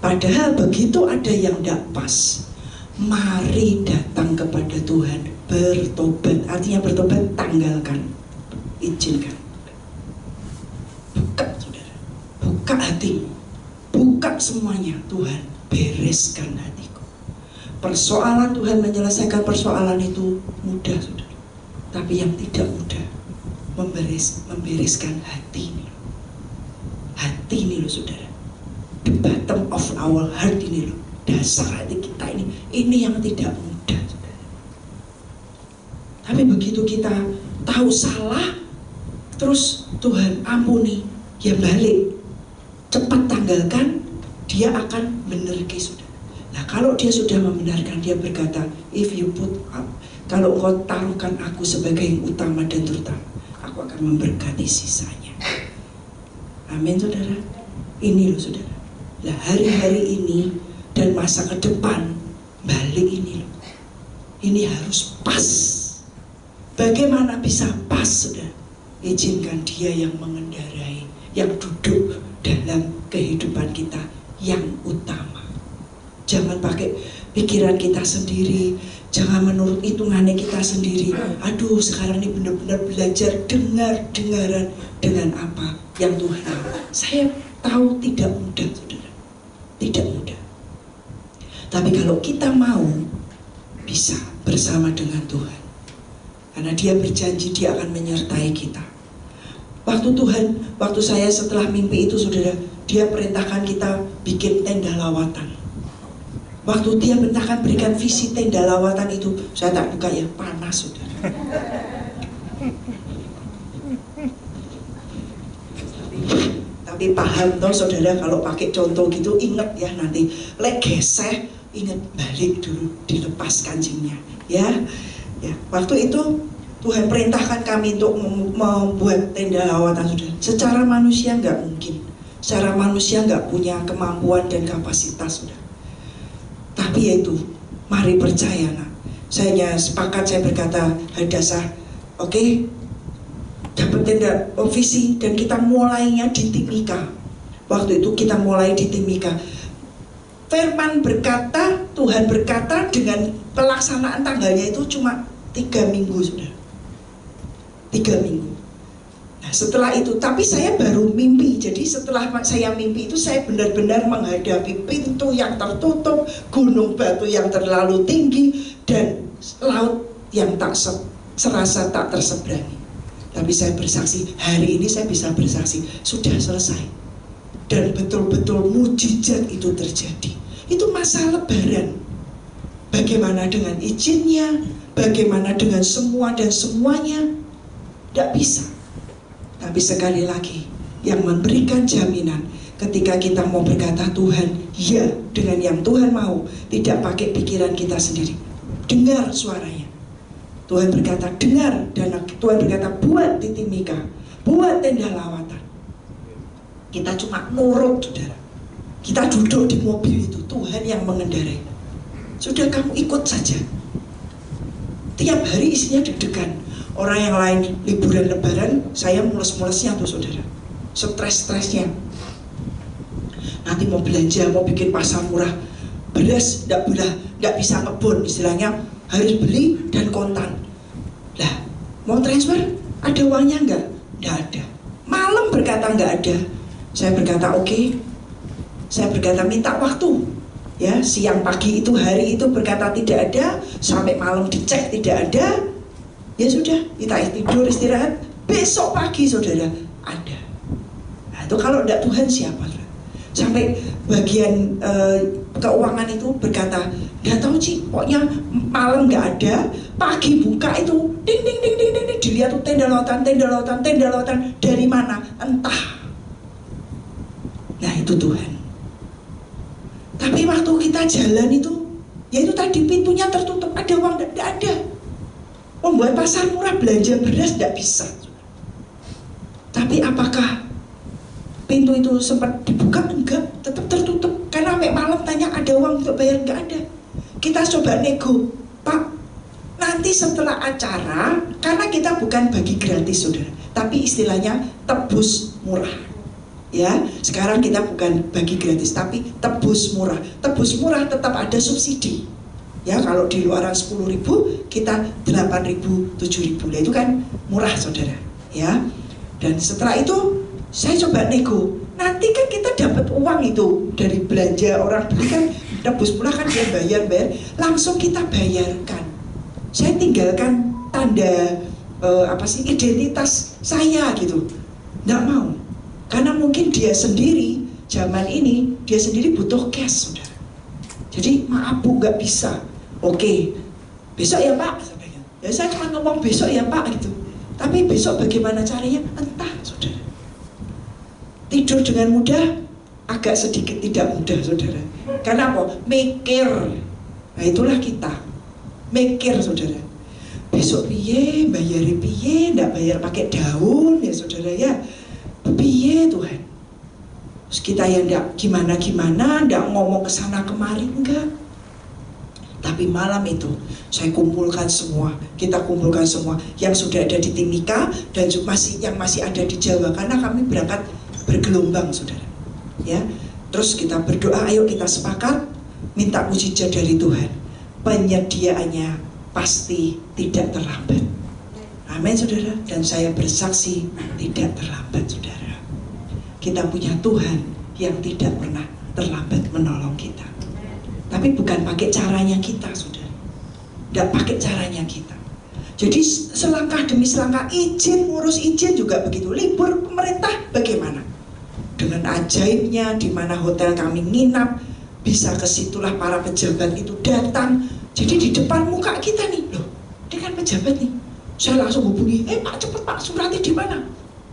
Padahal begitu ada yang tidak pas, mari datang kepada Tuhan, bertobat. Artinya bertobat, tanggalkan, izinkan. Buka saudara, buka hati, buka semuanya. Tuhan, bereskan hatiku. Persoalan Tuhan menyelesaikan persoalan itu mudah saudara, tapi yang tidak mudah membereskan hati ini. Hati ini loh saudara, the bottom of our heart ini loh, dasar hati kita ini yang tidak mudah saudara. Tapi begitu kita tahu salah, terus Tuhan ampuni, ya balik, cepat tanggalkan, dia akan benerke saudara. Nah kalau dia sudah membenarkan, dia berkata, if you put up, kalau engkau taruhkan aku sebagai yang utama dan terutama, aku akan memberkati sisanya. Amin saudara. Ini loh saudara. Nah hari-hari ini dan masa ke depan, balik ini loh, ini harus pas. Bagaimana bisa pas saudara? Izinkan dia yang mengendarai, yang duduk dalam kehidupan kita yang utama. Jangan pakai pikiran kita sendiri, jangan menurut hitungannya kita sendiri. Aduh sekarang ini benar-benar belajar dengar-dengaran dengan apa yang Tuhan tahu. Saya tahu tidak mudah saudara, tidak mudah. Tapi kalau kita mau, bisa bersama dengan Tuhan, karena dia berjanji dia akan menyertai kita. Waktu saya setelah mimpi itu saudara, dia perintahkan kita bikin tenda lawatan. Waktu dia perintahkan berikan visi tenda lawatan itu, saya tak buka ya, panas saudara. Tapi paham toh saudara, kalau pakai contoh gitu ingat ya, nanti lek geseh ingat balik dulu, dilepas kancingnya ya. Ya waktu itu Tuhan perintahkan kami untuk membuat tenda lawatan saudara. Secara manusia nggak mungkin, secara manusia nggak punya kemampuan dan kapasitas saudara. Tapi yaitu, mari percaya nak, Saya sepakat, saya berkata, Hadasah, oke, dapat tenda visi, dan kita mulainya di Timika. Waktu itu kita mulai di Timika. Firman berkata, Tuhan berkata, dengan pelaksanaan tanggalnya itu cuma 3 minggu sudah. 3 minggu. Nah setelah itu, tapi saya baru mimpi. Jadi setelah saya mimpi itu, saya benar-benar menghadapi pintu yang tertutup, gunung batu yang terlalu tinggi, dan laut yang tak serasa tak terseberangi. Tapi saya bersaksi, hari ini saya bisa bersaksi, sudah selesai. Dan betul-betul mujizat itu terjadi. Itu masa lebaran. Bagaimana dengan izinnya? Bagaimana dengan semua dan semuanya? Tidak bisa. Tapi sekali lagi, yang memberikan jaminan ketika kita mau berkata Tuhan, ya, dengan yang Tuhan mau, tidak pakai pikiran kita sendiri. Dengar suaranya. Tuhan berkata, dengar, dan Tuhan berkata, buat di Timika, buat tenda lawatan. Kita cuma nurut, saudara. Kita duduk di mobil itu, Tuhan yang mengendarai. Sudah, kamu ikut saja. Tiap hari isinya deg-degan. Orang yang lain liburan lebaran, saya mules-mulesnya tuh saudara. Stres-stresnya. Nanti mau belanja, mau bikin pasar murah, beras tidak bisa ngebon, istilahnya harus beli dan kontan. Lah, mau transfer, ada uangnya enggak? Enggak ada. Malam berkata enggak ada. Saya berkata oke. Saya berkata minta waktu. Ya, siang pagi itu, hari itu berkata tidak ada, sampai malam dicek tidak ada. Ya sudah, kita tidur istirahat. Besok pagi saudara ada. Nah, itu kalau tidak Tuhan siapa? Sampai bagian keuangan itu berkata, nggak tahu Ci, pokoknya malam nggak ada, pagi buka itu ding ding ding ding ding, dilihat tuh tenda lautan dari mana? Entah. Nah itu Tuhan. Tapi waktu kita jalan itu, ya itu tadi pintunya tertutup, ada uang tidak ada. Membuat pasar murah, belanja beras tidak bisa. Tapi apakah pintu itu sempat dibuka? Enggak, tetap tertutup. Karena sampai malam tanya ada uang untuk bayar, enggak ada. Kita coba nego, Pak, nanti setelah acara, karena kita bukan bagi gratis saudara, tapi istilahnya tebus murah. Ya, sekarang kita bukan bagi gratis, tapi tebus murah. Tebus murah tetap ada subsidi. Ya, kalau di luaran 10.000, kita 8.000, 7.000. Nah, itu kan murah saudara. Ya, dan setelah itu saya coba nego. Nanti kan kita dapat uang itu dari belanja orang beli kan, tebus murah kan dia bayar, langsung kita bayarkan. Saya tinggalkan tanda identitas saya gitu. Nggak mau, karena mungkin dia sendiri zaman ini dia sendiri butuh cash saudara. Jadi maaf Bu, nggak bisa. Oke, besok ya Pak. Ya saya cuma ngomong besok ya Pak gitu. Tapi besok bagaimana caranya? Entah saudara. Tidur dengan mudah, agak sedikit tidak mudah saudara. Karena apa? Mikir. Nah itulah kita. Mikir saudara. Besok piye, bayar piye, ndak bayar pakai daun ya saudara ya. Piye Tuhan. Terus kita ya ndak gimana-gimana, ndak ngomong kesana kemari, enggak. Tapi malam itu saya kumpulkan semua, kita kumpulkan semua yang sudah ada di Timika dan yang masih ada di Jawa, karena kami berangkat bergelombang saudara. Ya, terus kita berdoa, ayo kita sepakat minta mujizat dari Tuhan. Penyediaannya pasti tidak terlambat. Amin saudara. Dan saya bersaksi tidak terlambat saudara. Kita punya Tuhan yang tidak pernah terlambat menolong kita. Tapi bukan pakai caranya kita saudara. Tidak pakai caranya kita. Jadi selangkah demi selangkah, ngurus izin juga begitu. Libur pemerintah bagaimana? Dengan ajaibnya, di mana hotel kami nginap, bisa ke situlah para pejabat itu datang. Jadi di depan muka kita nih, loh, dia kan pejabat nih. Saya langsung hubungi, Pak cepet Pak, Surati di mana?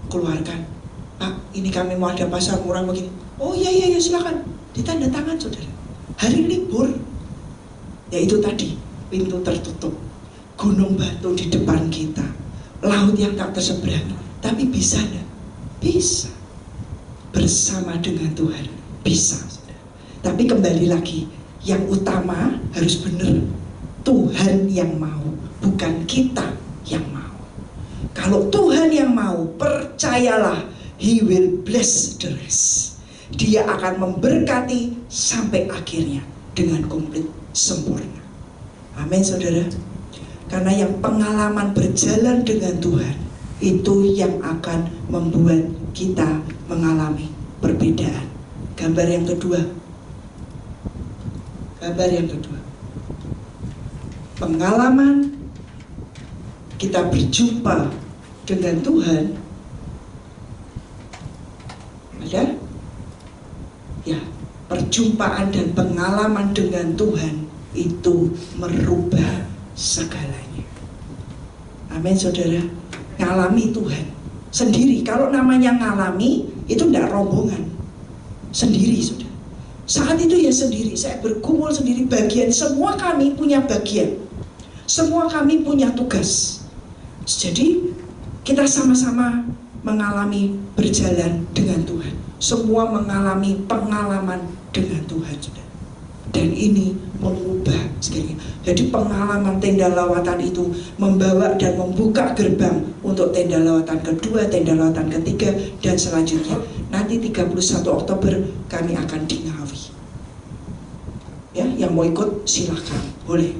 Keluarkan, Pak, ini kami mau ada pasar murah begini. Oh iya silakan, ditanda tangan saudara. Hari libur, ya itu tadi, pintu tertutup, gunung batu di depan kita, laut yang tak terseberangi. Tapi bisa enggak? Bisa. Bersama dengan Tuhan, bisa. Tapi kembali lagi, yang utama harus benar. Tuhan yang mau, bukan kita yang mau. Kalau Tuhan yang mau, percayalah, He will bless the rest. Dia akan memberkati sampai akhirnya dengan komplit, sempurna. Amin, saudara. Karena yang pengalaman berjalan dengan Tuhan, itu yang akan membuat kita mengalami perbedaan. Gambar yang kedua. Gambar yang kedua. Pengalaman kita berjumpa dengan Tuhan. Ada? Ya, perjumpaan dan pengalaman dengan Tuhan itu merubah segalanya. Amin, saudara. Ngalami Tuhan sendiri. Kalau namanya ngalami, itu tidak rombongan. Sendiri, saudara. Saat itu ya sendiri. Saya bergumul sendiri. Bagian, semua kami punya bagian. Semua kami punya tugas. Jadi kita sama-sama mengalami berjalan dengan Tuhan. Semua mengalami pengalaman dengan Tuhan, saudara. Dan ini mengubah sekali. Jadi pengalaman tenda lawatan itu membawa dan membuka gerbang untuk tenda lawatan kedua, tenda lawatan ketiga, dan selanjutnya. Nanti 31 Oktober kami akan di Ngawi. Ya, yang mau ikut silakan, boleh.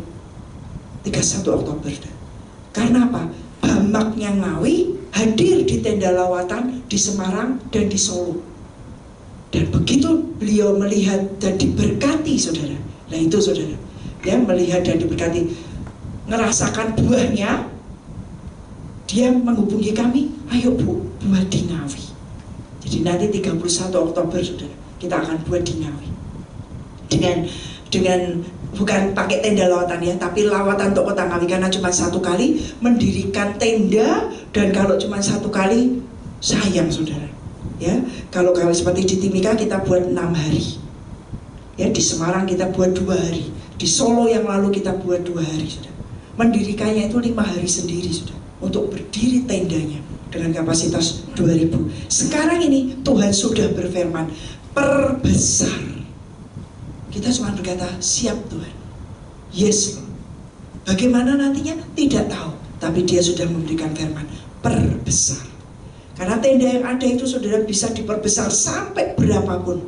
31 Oktober. Karena apa? Bamaknya Ngawi hadir di tenda lawatan di Semarang dan di Solo. Dan begitu beliau melihat dan diberkati, saudara. Nah itu, saudara, ya, melihat dan diberkati, ngerasakan buahnya, dia menghubungi kami, ayo Bu, buat di Ngawi. Jadi nanti 31 Oktober, saudara, kita akan buat di Ngawi. Dengan bukan pakai tenda lawatan ya, tapi lawatan untuk kota Ngawi, karena cuma satu kali mendirikan tenda, dan kalau cuma satu kali sayang, saudara. Ya, kalau seperti di Timika kita buat 6 hari. Ya, di Semarang kita buat 2 hari. Di Solo yang lalu kita buat 2 hari, sudah. Mendirikannya itu 5 hari sendiri, sudah. Untuk berdiri tendanya dengan kapasitas 2000. Sekarang ini Tuhan sudah berfirman, perbesar. Kita cuma berkata, siap Tuhan. Yes, Lord. Bagaimana nantinya? Tidak tahu. Tapi dia sudah memberikan firman, perbesar. Karena tenda yang ada itu, saudara, bisa diperbesar sampai berapapun.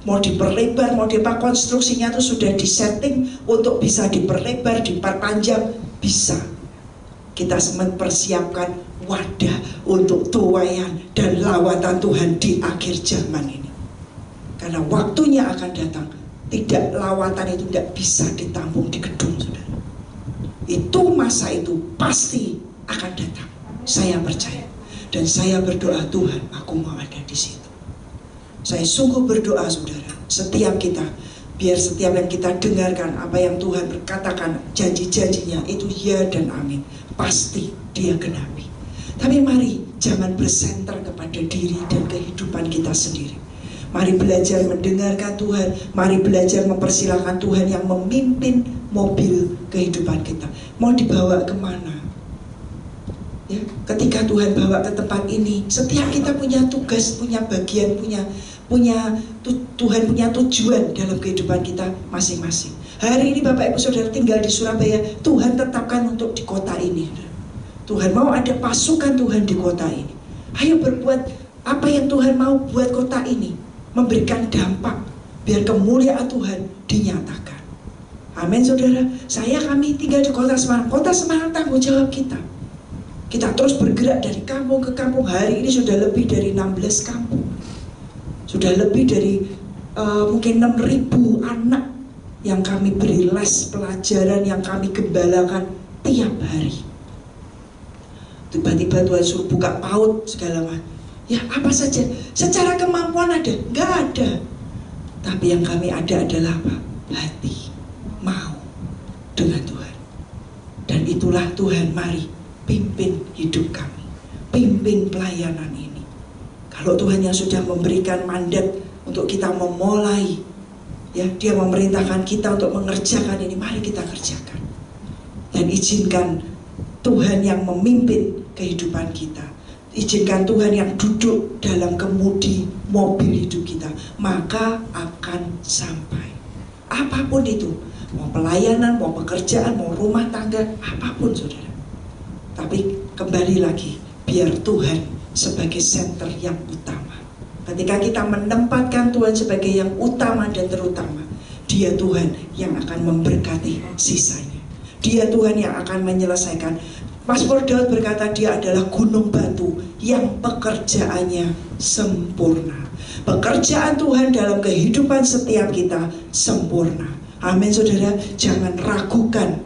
Mau diperlebar, mau diapa, konstruksinya itu sudah disetting untuk bisa diperlebar, diperpanjang, bisa. Kita mempersiapkan wadah untuk tuayan dan lawatan Tuhan di akhir zaman ini. Karena waktunya akan datang, tidak, lawatan itu tidak bisa ditampung di gedung, saudara. Itu masa itu pasti akan datang. Saya percaya. Dan saya berdoa, Tuhan, aku mau ada di situ. Saya sungguh berdoa, saudara, setiap kita, biar setiap yang kita dengarkan, apa yang Tuhan berkatakan, janji-janjinya itu ya dan amin. Pasti dia genapi. Tapi mari jangan bersenter kepada diri dan kehidupan kita sendiri. Mari belajar mendengarkan Tuhan. Mari belajar mempersilahkan Tuhan yang memimpin mobil kehidupan kita. Mau dibawa kemana? Ya, ketika Tuhan bawa ke tempat ini, setiap kita punya tugas, punya bagian, Tuhan punya tujuan dalam kehidupan kita masing-masing. Hari ini Bapak Ibu Saudara tinggal di Surabaya, Tuhan tetapkan untuk di kota ini. Tuhan mau ada pasukan Tuhan di kota ini. Ayo berbuat apa yang Tuhan mau buat kota ini, memberikan dampak biar kemuliaan Tuhan dinyatakan. Amin, saudara. Kami tinggal di kota Semarang. Kota Semarang tanggung jawab kita. Kita terus bergerak dari kampung ke kampung. Hari ini sudah lebih dari 16 kampung. Sudah lebih dari mungkin 6.000 anak yang kami beri les pelajaran, yang kami gembalakan tiap hari. Tiba-tiba Tuhan suruh buka PAUD segala macam. Ya apa saja, secara kemampuan ada, nggak ada. Tapi yang kami ada adalah apa? Hati, mau dengan Tuhan. Dan itulah Tuhan, mari pimpin hidup kami, pimpin pelayanan ini. Kalau Tuhan yang sudah memberikan mandat untuk kita memulai, ya, dia memerintahkan kita untuk mengerjakan ini, mari kita kerjakan. Dan izinkan Tuhan yang memimpin kehidupan kita. Izinkan Tuhan yang duduk dalam kemudi mobil hidup kita, maka akan sampai. Apapun itu, mau pelayanan, mau pekerjaan, mau rumah tangga, apapun saudara. Tapi kembali lagi, biar Tuhan sebagai center yang utama. Ketika kita menempatkan Tuhan sebagai yang utama dan terutama, Dia Tuhan yang akan memberkati sisanya. Dia Tuhan yang akan menyelesaikan. Mazmur Daud berkata dia adalah gunung batu yang pekerjaannya sempurna. Pekerjaan Tuhan dalam kehidupan setiap kita sempurna. Amin saudara, jangan ragukan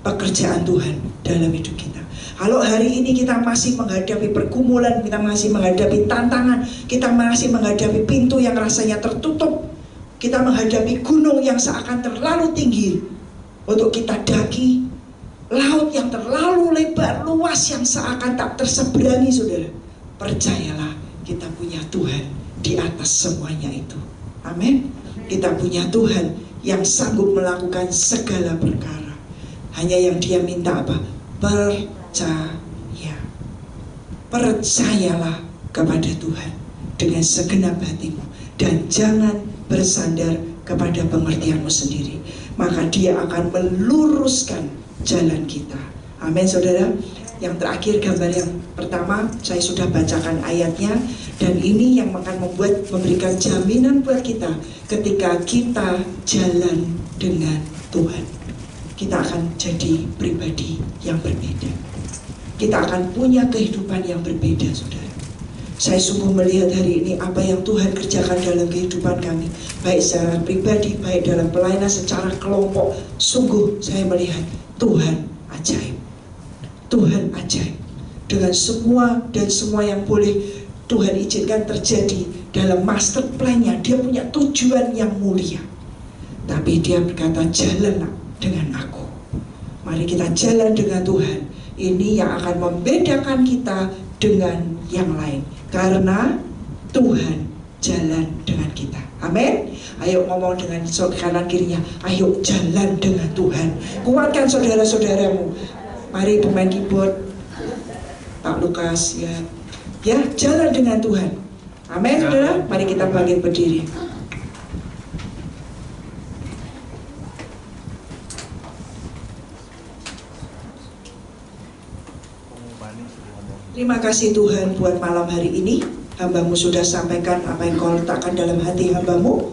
pekerjaan Tuhan dalam hidup kita. Kalau hari ini kita masih menghadapi pergumulan, kita masih menghadapi tantangan, kita masih menghadapi pintu yang rasanya tertutup, kita menghadapi gunung yang seakan terlalu tinggi untuk kita daki, laut yang terlalu lebar, luas yang seakan tak terseberangi saudara. Percayalah, kita punya Tuhan di atas semuanya itu. Amin. Kita punya Tuhan yang sanggup melakukan segala perkara. Hanya yang Dia minta apa? Percaya. Percayalah kepada Tuhan dengan segenap hatimu, dan jangan bersandar kepada pengertianmu sendiri. Maka Dia akan meluruskan jalan kita. Amin saudara. Yang terakhir, gambar yang pertama saya sudah bacakan ayatnya, dan ini yang akan memberikan jaminan buat kita ketika kita jalan dengan Tuhan. Kita akan jadi pribadi yang berbeda. Kita akan punya kehidupan yang berbeda saudara. Saya sungguh melihat hari ini apa yang Tuhan kerjakan dalam kehidupan kami, baik secara pribadi, baik dalam pelayanan secara kelompok. Sungguh saya melihat Tuhan ajaib. Tuhan ajaib. Dengan semua dan semua yang boleh Tuhan izinkan terjadi dalam master plan-Nya, Dia punya tujuan yang mulia. Tapi Dia berkata, jalanlah dengan aku. Mari kita jalan dengan Tuhan. Ini yang akan membedakan kita dengan yang lain, karena Tuhan jalan dengan kita. Amin. Ayo ngomong dengan kanan kirinya, ayo jalan dengan Tuhan. Kuatkan saudara-saudaramu. Mari pemain keyboard, Pak Lukas, ya jalan dengan Tuhan. Amin saudara. Mari kita bangkit berdiri. Terima kasih Tuhan buat malam hari ini. Hamba-Mu sudah sampaikan apa yang Kau letakkan dalam hati hamba-Mu.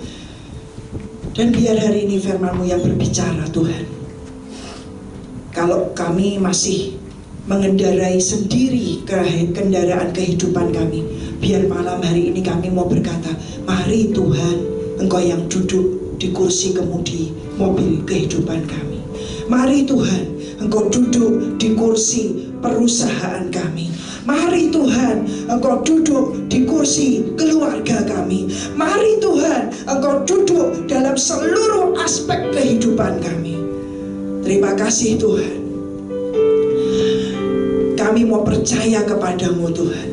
Dan biar hari ini firman-Mu yang berbicara Tuhan. Kalau kami masih mengendarai sendiri kendaraan kehidupan kami, biar malam hari ini kami mau berkata, mari Tuhan, Engkau yang duduk di kursi kemudi mobil kehidupan kami. Mari Tuhan, Engkau duduk di kursi perusahaan kami. Mari Tuhan, Engkau duduk di kursi keluarga kami. Mari Tuhan, Engkau duduk dalam seluruh aspek kehidupan kami. Terima kasih Tuhan. Kami mau percaya kepadamu Tuhan.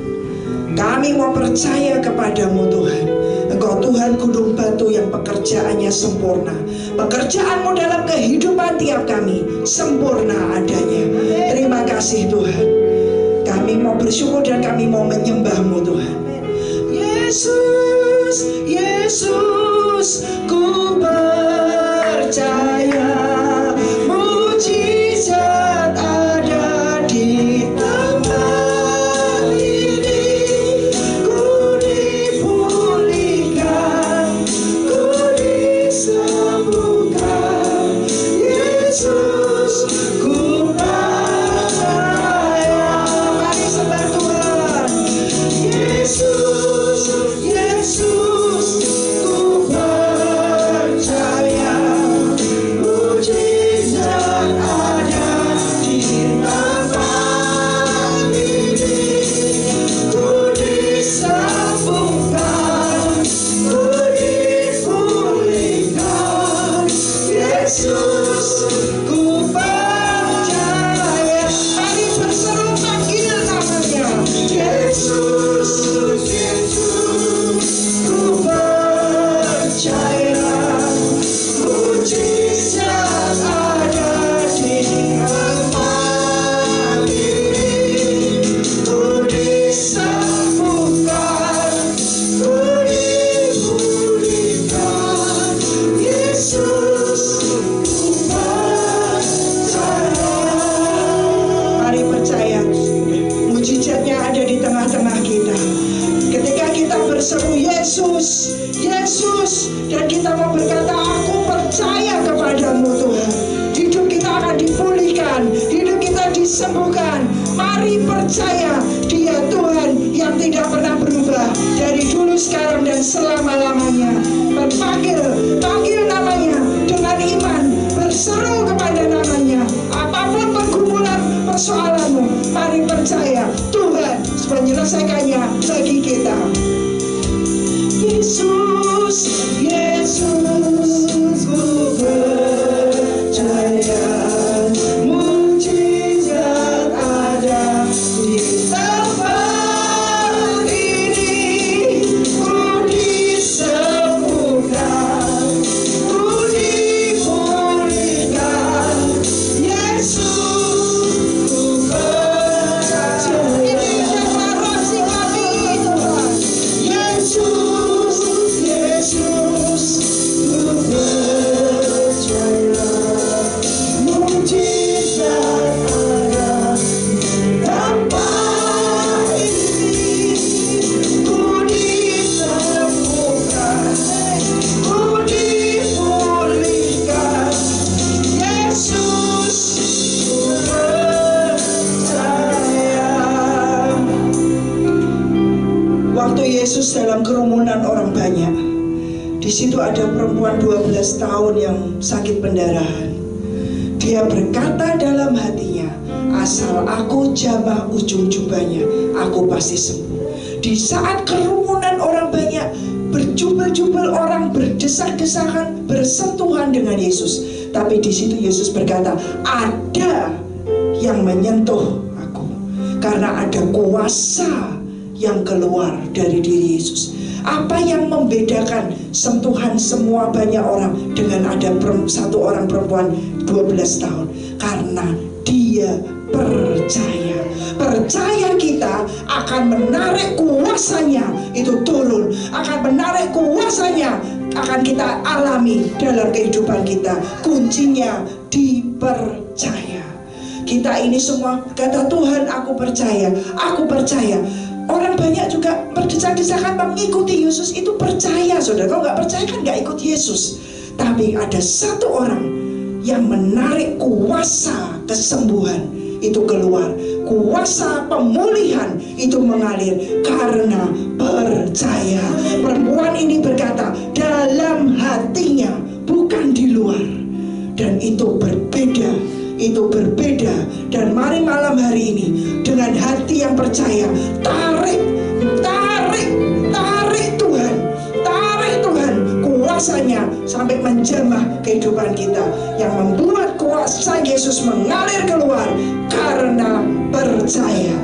Kami mau percaya kepadamu Tuhan. Engkau Tuhan gunung batu yang pekerjaannya sempurna. Pekerjaanmu dalam kehidupan tiap kami sempurna adanya. Terima kasih Tuhan. Kami mau bersyukur dan kami mau menyembahmu Tuhan. Yesus, Yesus, ku percaya mujizat ada di tempat ini. Ku dipulihkan, ku disembuhkan. Yesus, ku percaya. Mari sembah Tuhan. Yesus, Yesus, ku percaya. mujizatnya ada di tengah-tengah kita. Ketika kita berseru Yesus, Yesus, dan kita mau berkata, aku percaya kepadamu Tuhan, hidup kita akan dipulihkan, hidup kita disembuhkan. Mari percaya Dia Tuhan yang tidak pernah berubah, dari dulu, sekarang, dan selama-lamanya. Panggil namanya dengan iman, berseru kepada namanya. Apapun pergumulan persoalanmu, mari percaya Tuhan menyelesaikannya bagi kita. Yesus, Yesus, ku percaya mujizat ada di tempat ini. Ku disembuhkan, ku dipulihkan. Yesus, ku percaya. Ini deklarasi kami Tuhan. Yesus, Yesus, ku percaya mujizat ada di tempat ini. Ku disembuhkan, ku dipulihkan. Yesus, ku percaya. Waktu Yesus dalam kerumunan orang banyak, di situ ada perempuan 12 tahun yang sakit pendarahan. Dia berkata dalam hatinya, asal aku jamah ujung jubahnya, aku pasti sembuh. Di saat kerumunan orang banyak, berjubel-jubel orang, berdesak-desakan, bersentuhan dengan Yesus. Tapi di situ Yesus berkata, ada yang menyentuh aku, karena ada kuasa yang keluar dari diri Yesus. Apa yang membedakan sentuhan semua banyak orang dengan ada satu orang perempuan 12 tahun? Karena dia percaya. Percaya kita akan menarik kuasanya itu turun, akan menarik kuasanya akan kita alami dalam kehidupan kita. Kuncinya dipercaya. Kita ini semua kata Tuhan, aku percaya, aku percaya. Orang banyak juga berdesak-desakan mengikuti Yesus, itu percaya, saudara. Kalau nggak percaya kan nggak ikut Yesus. Tapi ada satu orang yang menarik kuasa kesembuhan itu keluar, kuasa pemulihan itu mengalir karena percaya. Perempuan ini berkata dalam hatinya, bukan di luar. Dan itu berbeda, itu berbeda. Dan mari malam hari ini dengan hati yang percaya, tarik Tuhan kuasanya sampai menjamah kehidupan kita, yang membuat kuasa Yesus mengalir keluar karena percaya.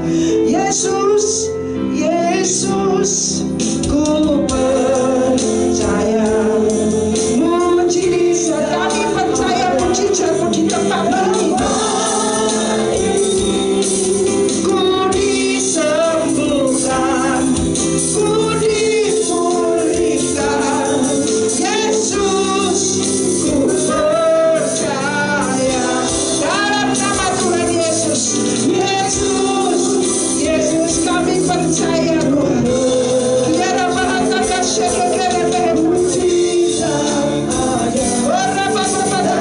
Yesus, Yesus, ku percaya mujizat. Kami percaya mujizatmu di tempat ini. Ku disembuhkan, ku dipulihkan. Yesus, ku percaya dalam nama Tuhan Yesus. Yesus, Yesus, kami percaya Tuhan. Biar bahasa kasih mujizat ada.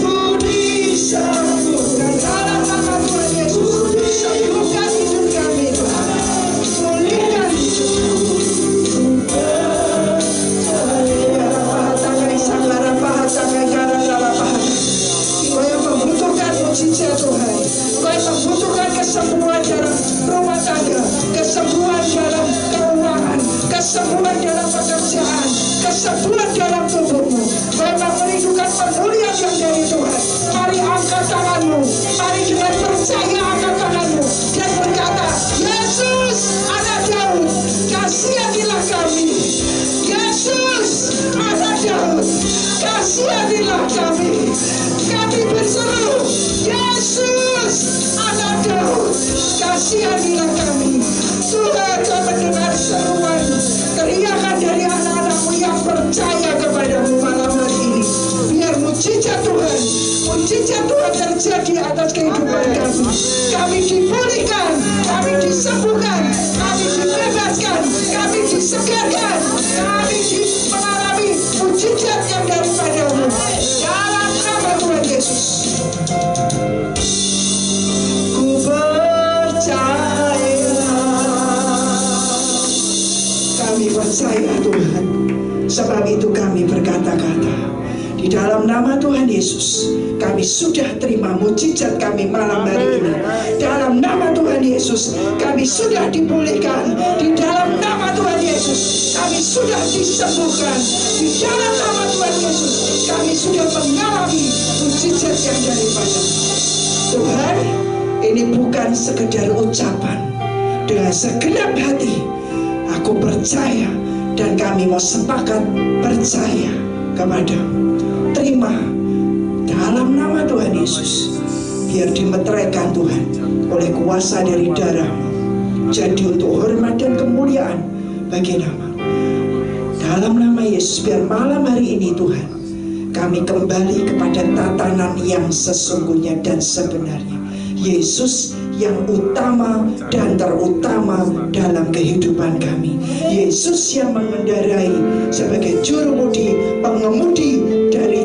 Orang disembuhkan dalam nama Tuhan Yesus. Sembuhkan hidup kami Tuhan, pulihkan hidup kami. Kau yang membutuhkan mujizat Tuhan, kau yang membutuhkan kesembuhan dalam rumah tangga, kesembuhan dalam keuangan, kesembuhan dalam pekerjaan, kesembuhan dalam tubuhmu, kau yang merindukan pemulihan yang dari Tuhan. Mari angkat tanganmu, mari dengan percaya angkat tanganmu dan berkata, Yesus, anak Daud, kasihanilah kami. Yesus, anak Daud, kasihanilah kami. Kami berseru, Yesus, anak Daud, kasihanilah kami. Tuhan, kau mendengar seruan teriakan dari anak-anakmu yang percaya kepadamu malam hari ini. Biar mujizat Tuhan Mujizat Tuhan terjadi atas kehidupan kami. Kami dipulihkan, kami disembuhkan, kami dibebaskan, kami disegarkan, kami mengalami mujizat yang daripada-Mu. Dalam nama Tuhan Yesus. Ku percaya, kami percaya Tuhan. Sebab itu kami berkata-kata, di dalam nama Tuhan Yesus, kami sudah terima mujizat kami malam hari ini. Dalam nama Tuhan Yesus, kami sudah dipulihkan. Di dalam nama Tuhan Yesus, kami sudah disembuhkan. Di dalam nama Tuhan Yesus, kami sudah mengalami mujizat yang daripada Tuhan. Ini bukan sekedar ucapan. Dengan segenap hati, aku percaya dan kami mau sepakat percaya kepada-Mu. Terima dalam nama Tuhan Yesus. Biar dimeteraikan Tuhan oleh kuasa dari darah-Mu. Jadi untuk hormat dan kemuliaan bagi nama. Dalam nama Yesus, biar malam hari ini Tuhan, kami kembali kepada tatanan yang sesungguhnya dan sebenarnya. Yesus yang utama dan terutama dalam kehidupan kami. Yesus yang mengendarai sebagai jurumudi, pengemudi dari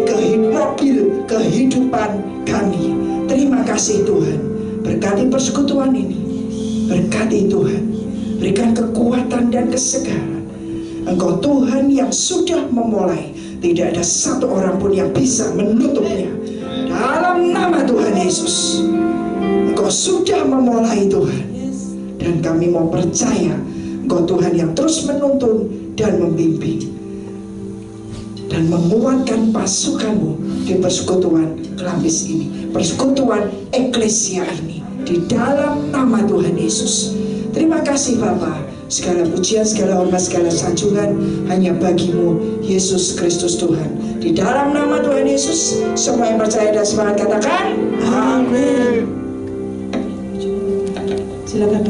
mobil kehidupan kami. Terima kasih Tuhan. Berkati persekutuan ini. Berkati Tuhan. Berikan kekuatan dan kesegaran. Engkau Tuhan yang sudah memulai. Tidak ada satu orang pun yang bisa menutupnya. Dalam nama Tuhan Yesus, Engkau sudah memulai Tuhan. Dan kami mau percaya Engkau Tuhan yang terus menuntun dan membimbing dan menguatkan pasukan-Mu di persekutuan Kelapis ini, persekutuan eklesia ini, di dalam nama Tuhan Yesus. Terima kasih Bapa. Segala pujian, segala hormat, segala sanjungan hanya bagi-Mu, Yesus Kristus Tuhan. Di dalam nama Tuhan Yesus, semua yang percaya dan semangat katakan amin. Silakan.